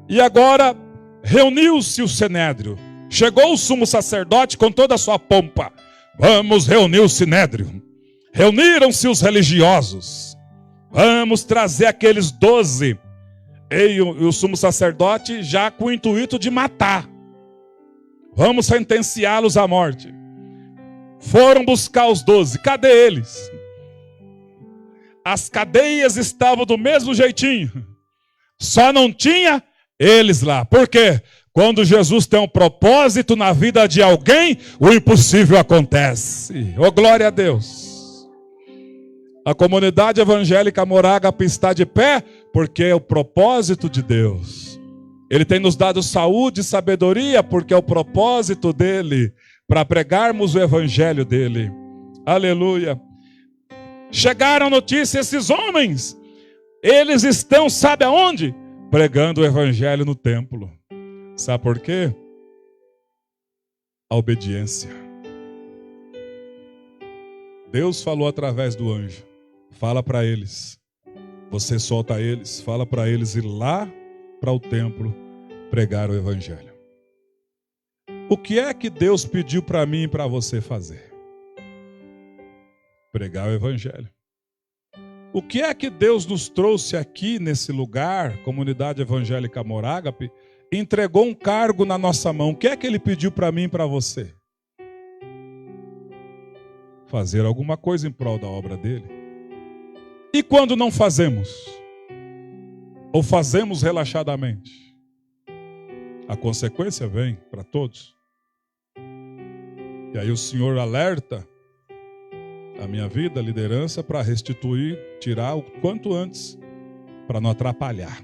E agora, reuniu-se o Sinédrio. Chegou o sumo sacerdote com toda a sua pompa. Vamos reunir o Sinédrio. Reuniram-se os religiosos. Vamos trazer aqueles 12. E o sumo sacerdote já com o intuito de matar. Vamos sentenciá-los à morte. Foram buscar os 12. Cadê eles? As cadeias estavam do mesmo jeitinho. Só não tinha eles lá. Por quê? Quando Jesus tem um propósito na vida de alguém, o impossível acontece. Oh, glória a Deus. A comunidade evangélica Morágape está de pé porque é o propósito de Deus. Ele tem nos dado saúde e sabedoria porque é o propósito dele para pregarmos o evangelho dele. Aleluia. Chegaram notícias, esses homens, eles estão, sabe aonde? Pregando o evangelho no templo. Sabe por quê? A obediência. Deus falou através do anjo. Fala para eles. Você solta eles. Fala para eles ir lá para o templo pregar o evangelho. O que é que Deus pediu para mim e para você fazer? Pregar o evangelho. O que é que Deus nos trouxe aqui nesse lugar, Comunidade Evangélica Morágape, entregou um cargo na nossa mão? O que é que Ele pediu para mim e para você? Fazer alguma coisa em prol da obra dele. E quando não fazemos? Ou fazemos relaxadamente? A consequência vem para todos. E aí o Senhor alerta a minha vida, a liderança, para restituir, tirar o quanto antes, para não atrapalhar.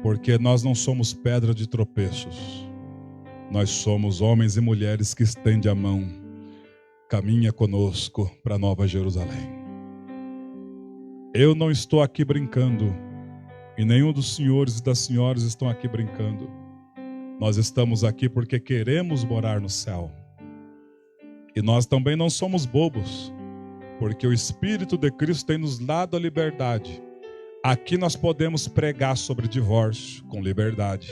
Porque nós não somos pedra de tropeços. Nós somos homens e mulheres que estendem a mão. Caminha conosco para Nova Jerusalém. Eu não estou aqui brincando. E nenhum dos senhores e das senhoras estão aqui brincando. Nós estamos aqui porque queremos morar no céu. E nós também não somos bobos. Porque o Espírito de Cristo tem nos dado a liberdade. Aqui nós podemos pregar sobre divórcio com liberdade.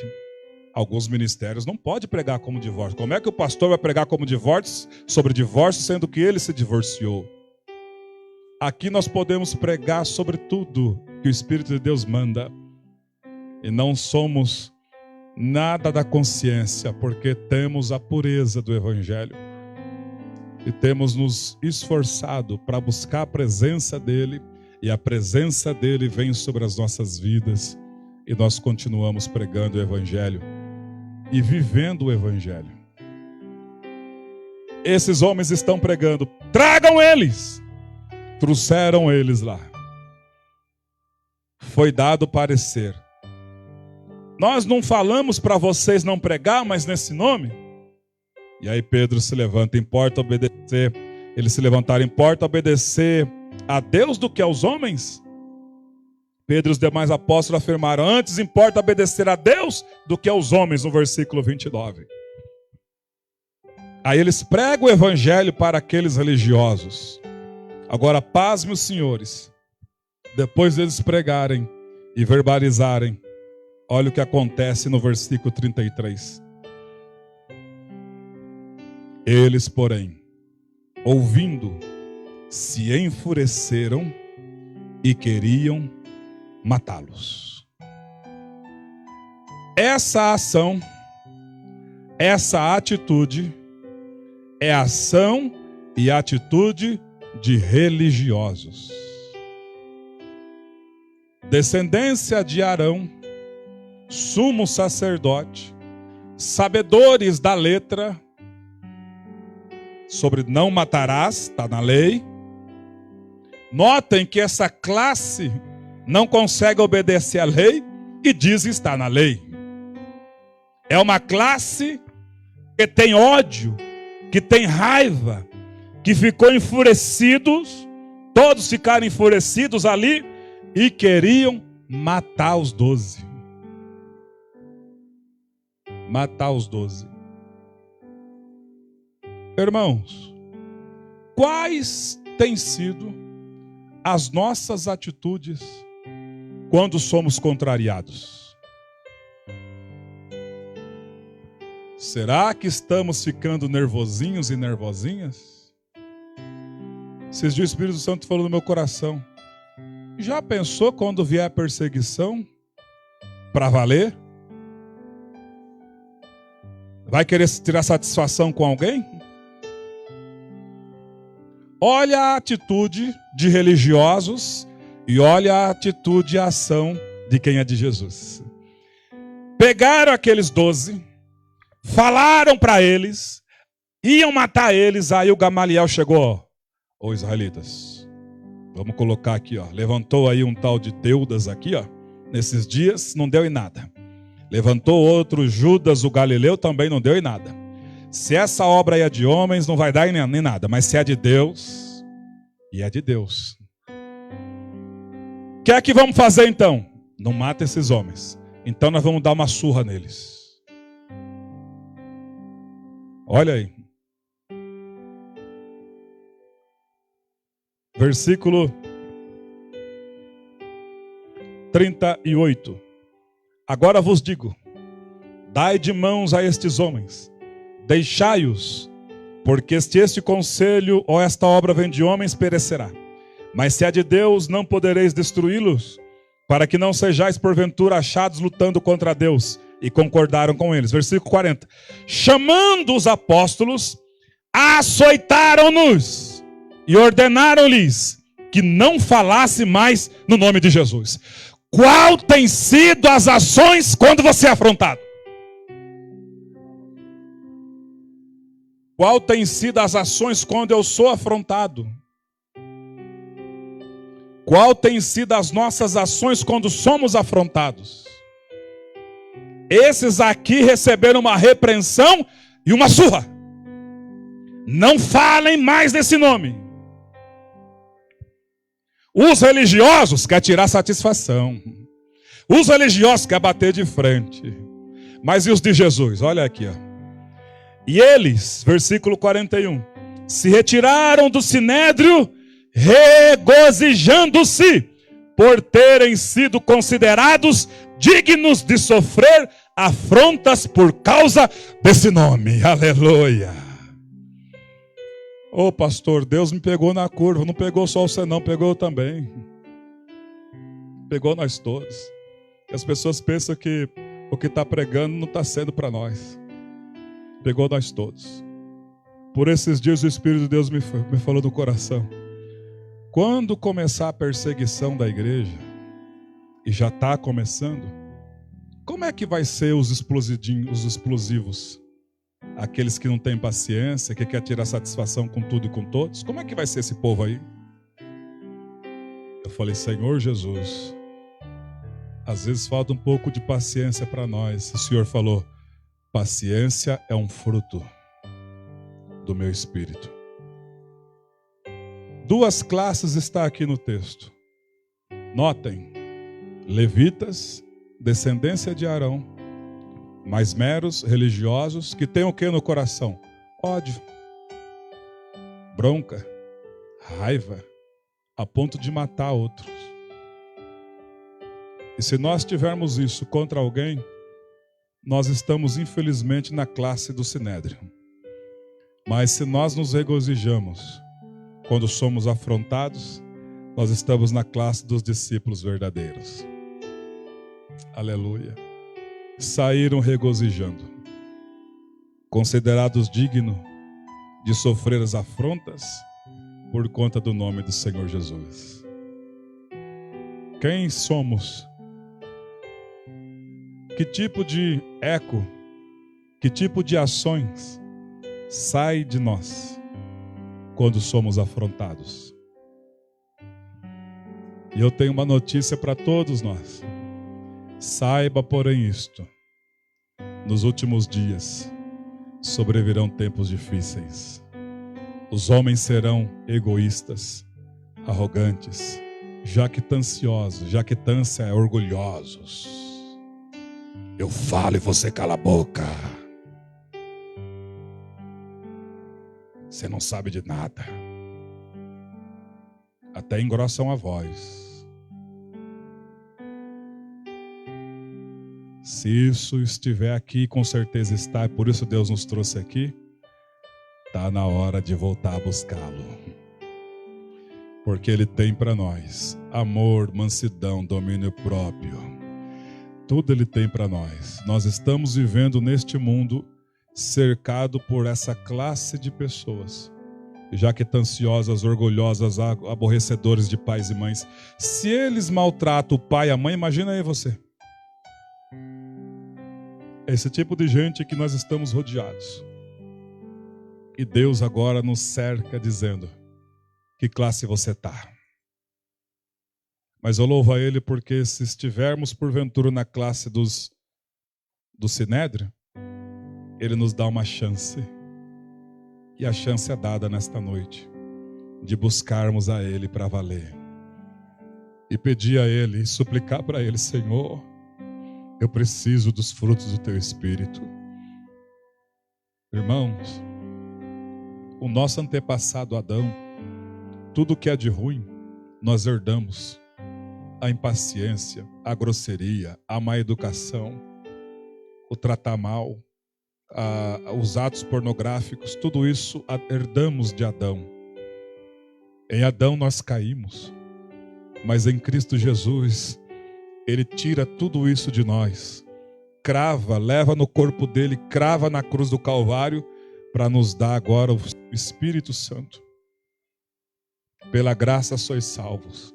Alguns ministérios não podem pregar como divórcio. Como é que o pastor vai pregar como divórcio, sobre divórcio, sendo que ele se divorciou? Aqui nós podemos pregar sobre tudo que o Espírito de Deus manda. E não somos nada da consciência, porque temos a pureza do Evangelho. E temos nos esforçado para buscar a presença dEle. E a presença dEle vem sobre as nossas vidas. E nós continuamos pregando o Evangelho. E vivendo o Evangelho. Esses homens estão pregando. Tragam eles! Trouxeram eles lá. Foi dado parecer. Nós não falamos para vocês não pregar, mas nesse nome? E aí Pedro se levanta, importa obedecer. Eles se levantaram, importa obedecer a Deus do que aos homens? Pedro e os demais apóstolos afirmaram, antes importa obedecer a Deus do que aos homens, no versículo 29. Aí eles pregam o evangelho para aqueles religiosos. Agora, pasme os senhores, depois deles pregarem e verbalizarem, olha o que acontece no versículo 33. Eles, porém, ouvindo, se enfureceram e queriam matá-los. Essa ação, essa atitude, é ação e atitude de religiosos. Descendência de Arão, sumo sacerdote, sabedores da letra, sobre não matarás, está na lei. Notem que essa classe não consegue obedecer à lei e diz está na lei. É uma classe que tem ódio, que tem raiva, que ficou enfurecidos, todos ficaram enfurecidos ali e queriam matar os 12. matar os 12. Irmãos, quais têm sido as nossas atitudes quando somos contrariados? Será que estamos ficando nervosinhos e nervosinhas? Esses dias o Espírito Santo falou no meu coração. Já pensou quando vier a perseguição? Para valer? Vai querer tirar satisfação com alguém? Olha a atitude de religiosos e olha a atitude e a ação de quem é de Jesus. Pegaram aqueles 12, falaram para eles, iam matar eles, aí o Gamaliel chegou. Ô israelitas, vamos colocar aqui, ó. Levantou aí um tal de Teudas aqui, ó. Nesses dias não deu em nada. Levantou outro Judas, o Galileu, também não deu em nada. Se essa obra aí é de homens, não vai dar nem nada. Mas se é de Deus, e é de Deus. O que é que vamos fazer então? Não mata esses homens. Então nós vamos dar uma surra neles. Olha aí. Versículo 38. Agora vos digo, dai de mãos a estes homens, deixai-os, porque se este conselho ou esta obra vem de homens, perecerá. Mas se é de Deus, não podereis destruí-los, para que não sejais porventura achados lutando contra Deus. E concordaram com eles. Versículo 40. Chamando os apóstolos, açoitaram-nos e ordenaram-lhes que não falasse mais no nome de Jesus. Qual tem sido as ações quando você é afrontado? Qual tem sido as ações quando eu sou afrontado? Qual tem sido as nossas ações quando somos afrontados? Esses aqui receberam uma repreensão e uma surra. Não falem mais desse nome. Os religiosos querem tirar satisfação. Os religiosos querem bater de frente. Mas e os de Jesus? Olha aqui, ó. E eles, versículo 41, se retiraram do sinédrio, regozijando-se por terem sido considerados dignos de sofrer afrontas por causa desse nome. Aleluia. Ô pastor, Deus me pegou na curva. Não pegou só você não, pegou eu também. Pegou nós todos. E as pessoas pensam que o que está pregando não está sendo para nós. Pegou nós todos. Por esses dias o Espírito de Deus me falou no coração. Quando começar a perseguição da igreja, e já está começando, como é que vai ser os explosivos? Aqueles que não têm paciência, que quer tirar satisfação com tudo e com todos? Como é que vai ser esse povo aí? Eu falei, Senhor Jesus, às vezes falta um pouco de paciência para nós. O Senhor falou, paciência é um fruto do meu espírito. Duas classes está aqui no texto. Notem, levitas, descendência de Arão, mas meros religiosos que têm o que no coração? Ódio, bronca, raiva, a ponto de matar outros. E se nós tivermos isso contra alguém, nós estamos infelizmente na classe do sinédrio. Mas se nós nos regozijamos quando somos afrontados, nós estamos na classe dos discípulos verdadeiros. Aleluia. Saíram regozijando, considerados dignos de sofrer as afrontas por conta do nome do Senhor Jesus. Quem somos? Que tipo de eco, que tipo de ações sai de nós quando somos afrontados? E eu tenho uma notícia para todos nós. Saiba, porém, isto: nos últimos dias sobrevirão tempos difíceis. Os homens serão egoístas, arrogantes, jactanciosos, jactância é orgulhosos. Eu falo e você cala a boca. Você não sabe de nada. Até engrossam a voz. Se isso estiver aqui, com certeza está, e por isso Deus nos trouxe aqui, está na hora de voltar a buscá-lo. Porque Ele tem para nós amor, mansidão, domínio próprio. Tudo Ele tem para nós. Nós estamos vivendo neste mundo cercado por essa classe de pessoas, jactanciosas, orgulhosas, aborrecedores de pais e mães. Se eles maltratam o pai e a mãe, imagina aí você. Esse tipo de gente que nós estamos rodeados. E Deus agora nos cerca dizendo: que classe você está? Mas eu louvo a Ele porque se estivermos porventura na classe do Sinédrio, Ele nos dá uma chance. E a chance é dada nesta noite de buscarmos a Ele para valer. E pedir a Ele, e suplicar para Ele: Senhor, eu preciso dos frutos do Teu Espírito. Irmãos, o nosso antepassado Adão, tudo que é de ruim, nós herdamos. A impaciência, a grosseria, a má educação, o tratar mal, os atos pornográficos, tudo isso herdamos de Adão. Em Adão nós caímos, mas em Cristo Jesus, Ele tira tudo isso de nós, crava, leva no corpo dele, crava na cruz do Calvário, para nos dar agora o Espírito Santo. Pela graça sois salvos.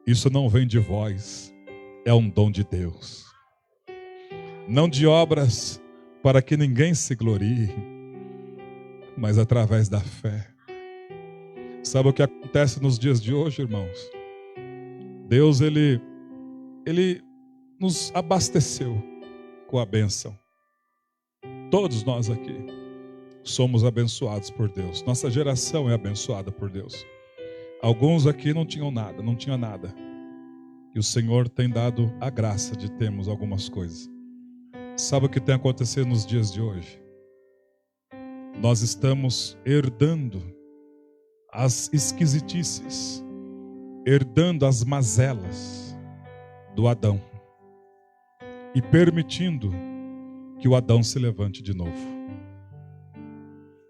Isso não vem de vós, é um dom de Deus. Não de obras para que ninguém se glorie, mas através da fé. Sabe o que acontece nos dias de hoje, irmãos? Deus, Ele nos abasteceu com a bênção. Todos nós aqui somos abençoados por Deus. Nossa geração é abençoada por Deus. Alguns aqui não tinham nada. E o Senhor tem dado a graça de termos algumas coisas. Sabe o que tem acontecido nos dias de hoje? Nós estamos herdando as esquisitices, herdando as mazelas do Adão e permitindo que o Adão se levante de novo.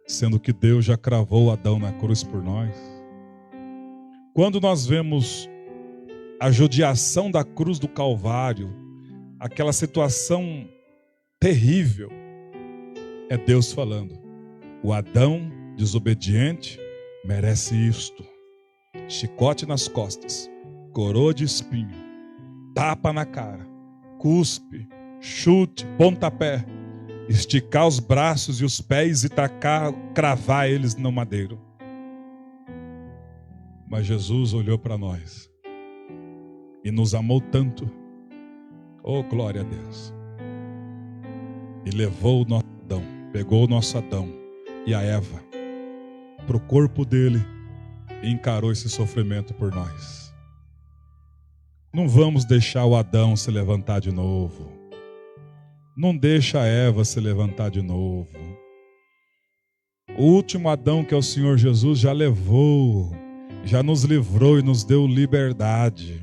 Sendo que Deus já cravou o Adão na cruz por nós. Quando nós vemos a judiação da cruz do Calvário, aquela situação terrível, é Deus falando: o Adão desobediente merece isto. Chicote nas costas, coroa de espinho, tapa na cara, cuspe, chute, pontapé, esticar os braços e os pés e cravar eles no madeiro. Mas Jesus olhou para nós e nos amou tanto, oh glória a Deus, e levou o nosso Adão, pegou o nosso Adão e a Eva para o corpo dele e encarou esse sofrimento por nós. Não vamos deixar o Adão se levantar de novo. Não deixa a Eva se levantar de novo. O último Adão, que é o Senhor Jesus, já levou, já nos livrou e nos deu liberdade.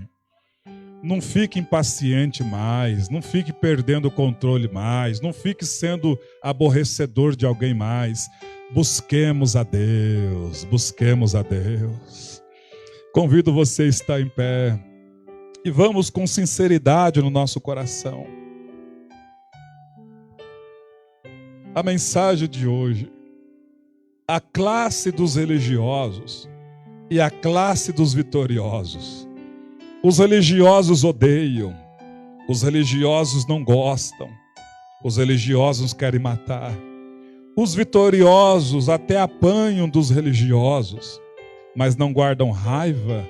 Não fique impaciente mais, não fique perdendo o controle mais, não fique sendo aborrecedor de alguém mais. Busquemos a Deus, busquemos a Deus. Convido você a estar em pé e vamos com sinceridade no nosso coração. A mensagem de hoje: a classe dos religiosos e a classe dos vitoriosos. Os religiosos odeiam, os religiosos não gostam, os religiosos querem matar. Os vitoriosos até apanham dos religiosos, mas não guardam raiva,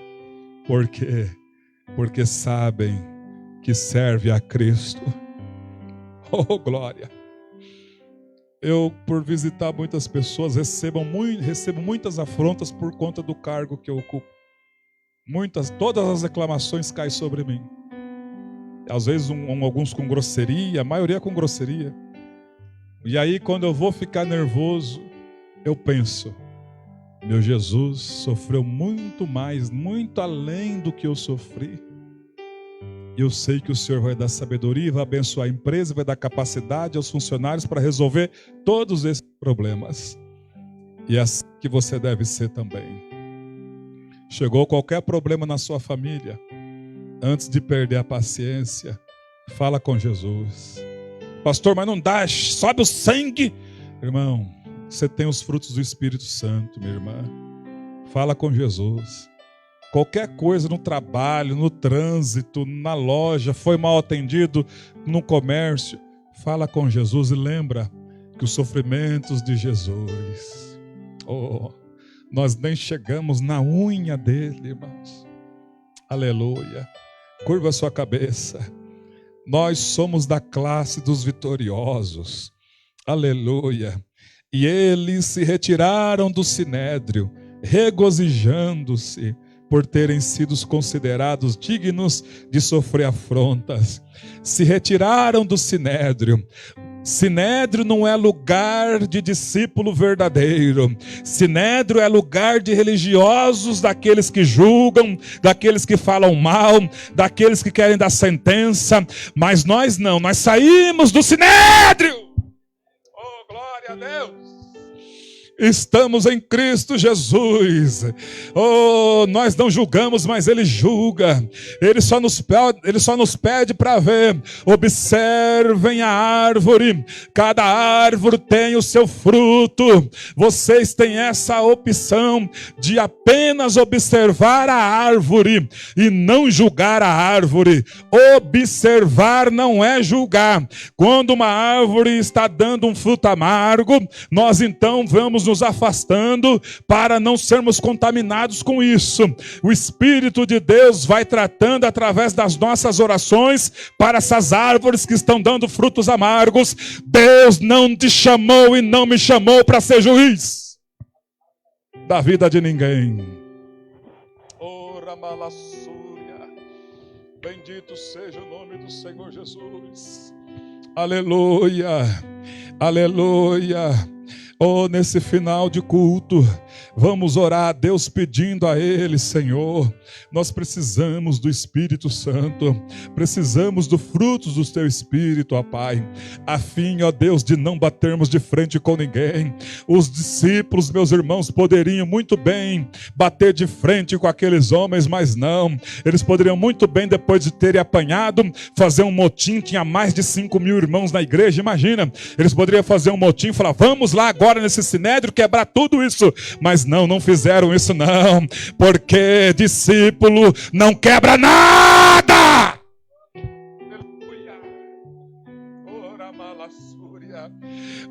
porque sabem que serve a Cristo. Oh, glória! Eu, por visitar muitas pessoas, recebo muitas afrontas por conta do cargo que eu ocupo. Todas as reclamações caem sobre mim. às vezes alguns com grosseria, a maioria com grosseria. E aí quando eu vou ficar nervoso, eu penso, meu Jesus sofreu muito mais, muito além do que eu sofri. Eu sei que o Senhor vai dar sabedoria, vai abençoar a empresa, vai dar capacidade aos funcionários para resolver todos esses problemas. E é assim que você deve ser também. Chegou qualquer problema na sua família, antes de perder a paciência, fala com Jesus. Pastor, mas não dá, sobe o sangue. Irmão, você tem os frutos do Espírito Santo, minha irmã. Fala com Jesus. Qualquer coisa no trabalho, no trânsito, na loja, foi mal atendido, no comércio, fala com Jesus e lembra que os sofrimentos de Jesus, nós nem chegamos na unha dele, irmãos. Aleluia. Curva a sua cabeça. Nós somos da classe dos vitoriosos. Aleluia. E eles se retiraram do sinédrio, regozijando-se por terem sido considerados dignos de sofrer afrontas. Se retiraram do sinédrio. Sinédrio não é lugar de discípulo verdadeiro. Sinédrio é lugar de religiosos, daqueles que julgam, daqueles que falam mal, daqueles que querem dar sentença. Mas nós não, nós saímos do sinédrio. Oh, glória a Deus. Estamos em Cristo Jesus. Nós não julgamos, mas Ele julga. Ele só nos pede para ver. Observem a árvore. Cada árvore tem o seu fruto. Vocês têm essa opção de apenas observar a árvore e não julgar a árvore. Observar não é julgar. Quando uma árvore está dando um fruto amargo, nós então vamos nos afastando para não sermos contaminados com isso. O Espírito de Deus vai tratando através das nossas orações para essas árvores que estão dando frutos amargos. Deus não te chamou e não me chamou para ser juiz da vida de ninguém. Bendito seja o nome do Senhor Jesus. Aleluia, aleluia. Nesse final de culto, vamos orar a Deus pedindo a Ele, Senhor, nós precisamos do Espírito Santo, precisamos do frutos do Teu Espírito, ó Pai, a fim, ó Deus, de não batermos de frente com ninguém. Os discípulos, meus irmãos, poderiam muito bem bater de frente com aqueles homens, mas não, eles poderiam muito bem, depois de terem apanhado, fazer um motim. Tinha mais de 5.000 irmãos na igreja, imagina, eles poderiam fazer um motim e falar, vamos lá agora nesse sinédrio quebrar tudo isso, mas não fizeram isso não, porque discípulo não quebra nada.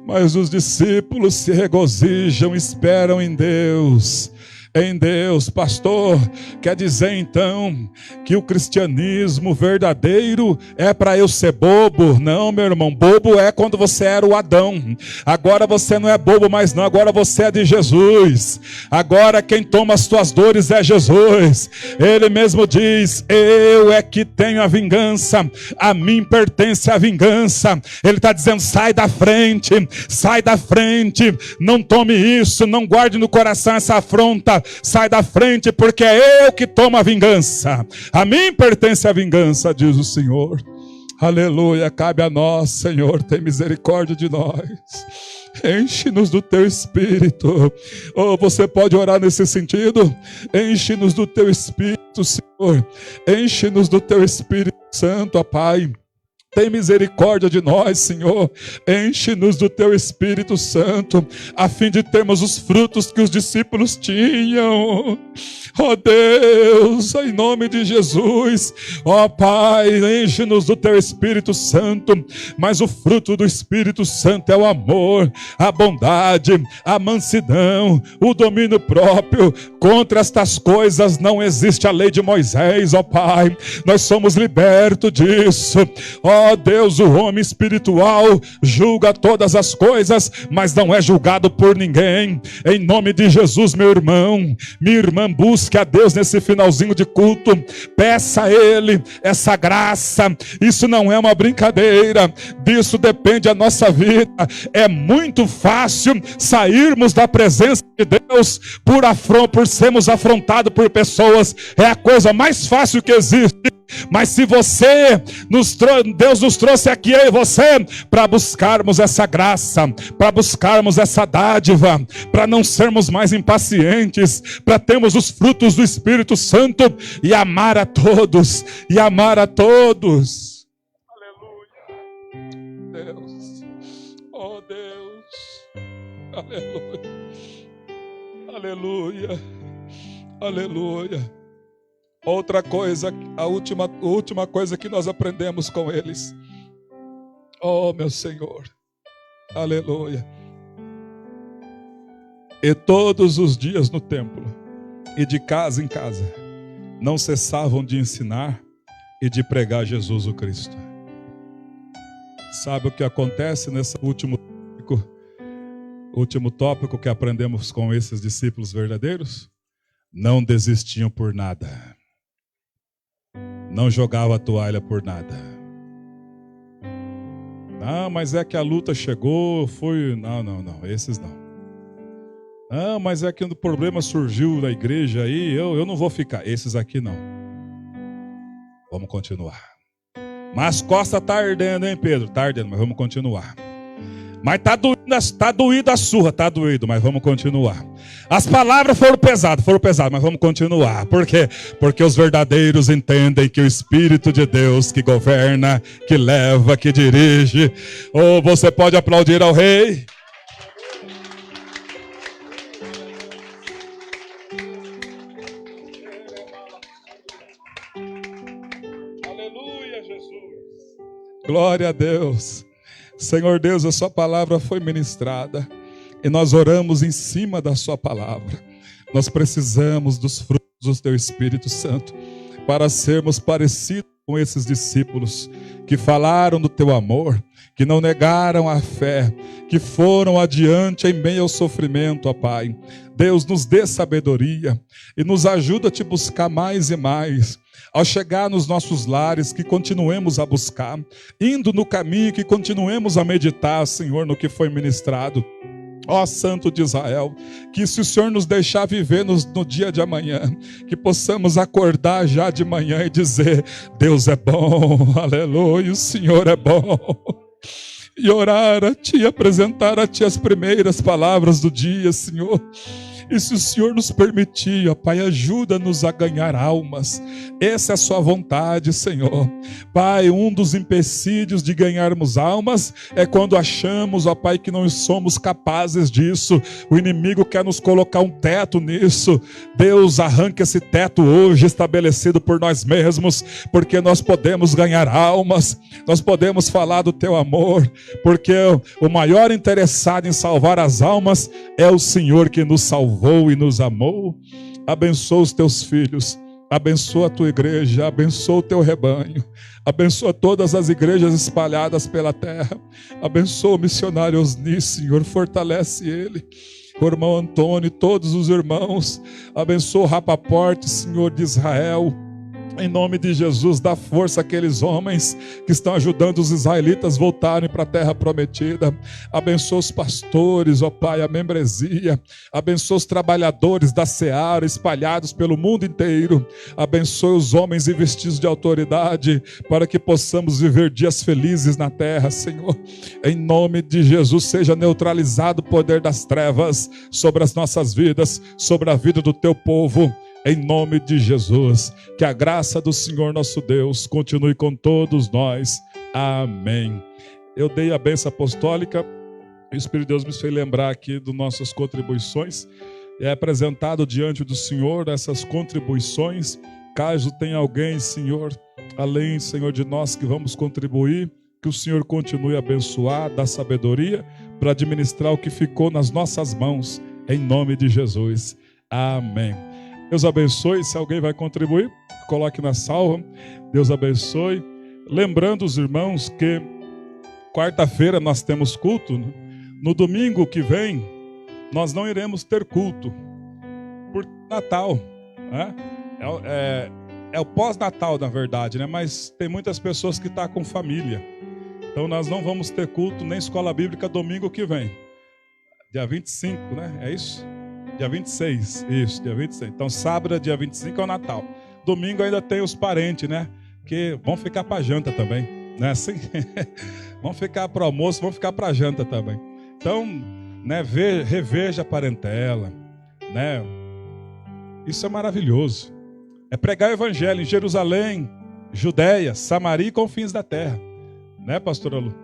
Mas os discípulos se regozijam, esperam em Deus. Em Deus, pastor, quer dizer então que o cristianismo verdadeiro é para eu ser bobo? Não, meu irmão, bobo é quando você era o Adão. Agora você não é bobo mais não, agora você é de Jesus. Agora quem toma as tuas dores é Jesus. Ele mesmo diz, eu é que tenho a vingança, a mim pertence a vingança. Ele está dizendo, sai da frente, não tome isso, não guarde no coração essa afronta. Sai da frente, porque é eu que tomo a vingança. A mim pertence a vingança, diz o Senhor. Aleluia, cabe a nós, Senhor, tem misericórdia de nós. Enche-nos do Teu Espírito. Você pode orar nesse sentido? Enche-nos do Teu Espírito, Senhor. Enche-nos do Teu Espírito Santo, ó Pai. Tem misericórdia de nós, Senhor. Enche-nos do Teu Espírito Santo, a fim de termos os frutos que os discípulos tinham. Ó Deus, em nome de Jesus. Ó Pai, enche-nos do Teu Espírito Santo. Mas o fruto do Espírito Santo é o amor, a bondade, a mansidão, o domínio próprio. Contra estas coisas não existe a lei de Moisés, ó Pai. Nós somos libertos disso. Ó Ó Deus, o homem espiritual julga todas as coisas, mas não é julgado por ninguém. Em nome de Jesus, meu irmão, minha irmã, busque a Deus nesse finalzinho de culto. Peça a Ele essa graça. Isso não é uma brincadeira. Disso depende a nossa vida. É muito fácil sairmos da presença de Deus por sermos afrontados por pessoas. É a coisa mais fácil que existe. Mas se Deus nos trouxe aqui, eu e você, para buscarmos essa graça, para buscarmos essa dádiva, para não sermos mais impacientes, para termos os frutos do Espírito Santo e amar a todos, Aleluia. Deus, oh Deus, aleluia, aleluia, aleluia. Outra coisa, a última coisa que nós aprendemos com eles. Oh, meu Senhor. Aleluia. E todos os dias no templo, e de casa em casa, não cessavam de ensinar e de pregar Jesus o Cristo. Sabe o que acontece nesse último tópico que aprendemos com esses discípulos verdadeiros? Não desistiam por nada. Não jogava a toalha por nada. Ah, mas é que a luta chegou, foi... Não, esses não. Ah, mas é que o problema surgiu na igreja aí, eu não vou ficar. Esses aqui não. Vamos continuar. Mas as costas tá ardendo, hein, Pedro? Tá ardendo, mas vamos continuar. Mas tá doído a surra, tá doído, mas vamos continuar. As palavras foram pesadas, mas vamos continuar. Por quê? Porque os verdadeiros entendem que o Espírito de Deus que governa, que leva, que dirige. Ou você pode aplaudir ao Rei. Aleluia, Jesus. Glória a Deus. Senhor Deus, a sua palavra foi ministrada e nós oramos em cima da sua palavra. Nós precisamos dos frutos do teu Espírito Santo para sermos parecidos com esses discípulos que falaram do teu amor, que não negaram a fé, que foram adiante em meio ao sofrimento, ó Pai. Deus, nos dê sabedoria e nos ajuda a te buscar mais e mais. Ao chegar nos nossos lares, que continuemos a buscar, indo no caminho, que continuemos a meditar, Senhor, no que foi ministrado. Ó Santo de Israel, que se o Senhor nos deixar viver no dia de amanhã, que possamos acordar já de manhã e dizer: Deus é bom, aleluia, o Senhor é bom. E orar a Ti, apresentar a Ti as primeiras palavras do dia, Senhor. E se o Senhor nos permitir, ó Pai, ajuda-nos a ganhar almas. Essa é a sua vontade, Senhor. Pai, um dos empecilhos de ganharmos almas é quando achamos, ó Pai, que não somos capazes disso. O inimigo quer nos colocar um teto nisso. Deus, arranca esse teto hoje estabelecido por nós mesmos, porque nós podemos ganhar almas, nós podemos falar do Teu amor, porque o maior interessado em salvar as almas é o Senhor que nos salvou e nos amou. Abençoa os teus filhos, abençoa a tua igreja, abençoa o teu rebanho, abençoa todas as igrejas espalhadas pela terra, abençoa o missionário Osni, Senhor, fortalece ele, o irmão Antônio, todos os irmãos, abençoa o Rapaporte, Senhor de Israel. Em nome de Jesus, dá força àqueles homens que estão ajudando os israelitas a voltarem para a terra prometida. Abençoa os pastores, ó Pai, a membresia. Abençoa os trabalhadores da seara espalhados pelo mundo inteiro. Abençoa os homens investidos de autoridade para que possamos viver dias felizes na terra, Senhor. Em nome de Jesus, seja neutralizado o poder das trevas sobre as nossas vidas, sobre a vida do teu povo. Em nome de Jesus, que a graça do Senhor nosso Deus continue com todos nós. Amém. Eu dei a bênção apostólica, o Espírito de Deus me fez lembrar aqui das nossas contribuições. É apresentado diante do Senhor essas contribuições. Caso tenha alguém, Senhor, além, Senhor, de nós que vamos contribuir, que o Senhor continue a abençoar, dar sabedoria para administrar o que ficou nas nossas mãos. Em nome de Jesus. Amém. Deus abençoe. Se alguém vai contribuir, coloque na salva. Deus abençoe. lembrando os irmãos que quarta-feira nós temos culto. No domingo que vem, nós não iremos ter culto por Natal, né? É o pós-Natal, na verdade, né? Mas tem muitas pessoas que estão com família. Então nós não vamos ter culto nem escola bíblica domingo que vem. Dia 25, né? É isso? Dia 26. Isso, dia 26. Então sábado, dia 25 é o Natal. Domingo ainda tem os parentes, né? Que vão ficar para janta também, né? Assim? Vão ficar para almoço, vão ficar para janta também. Então, né, reveja a parentela, né? Isso é maravilhoso. É pregar o evangelho em Jerusalém, Judéia, Samaria e confins da terra. Né, pastora Lu?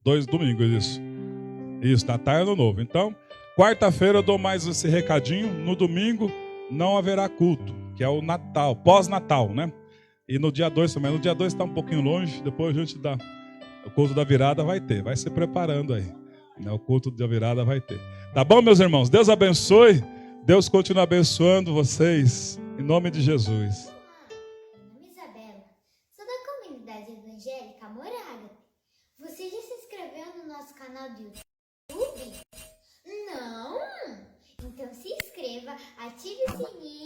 2 domingos, isso. Isso, Natal e Ano Novo. Então, quarta-feira eu dou mais esse recadinho. No domingo não haverá culto, que é o Natal, pós-Natal, né? E no dia 2 também. No dia 2 está um pouquinho longe, depois a gente dá. O culto da virada vai ter, vai se preparando aí. O culto da virada vai ter. Tá bom, meus irmãos? Deus abençoe. Deus continue abençoando vocês. Em nome de Jesus. Meu nome é Isabela. Sou da comunidade evangélica Moraga. Você já se inscreveu no nosso canal do YouTube? Não? Então se inscreva, ative o sininho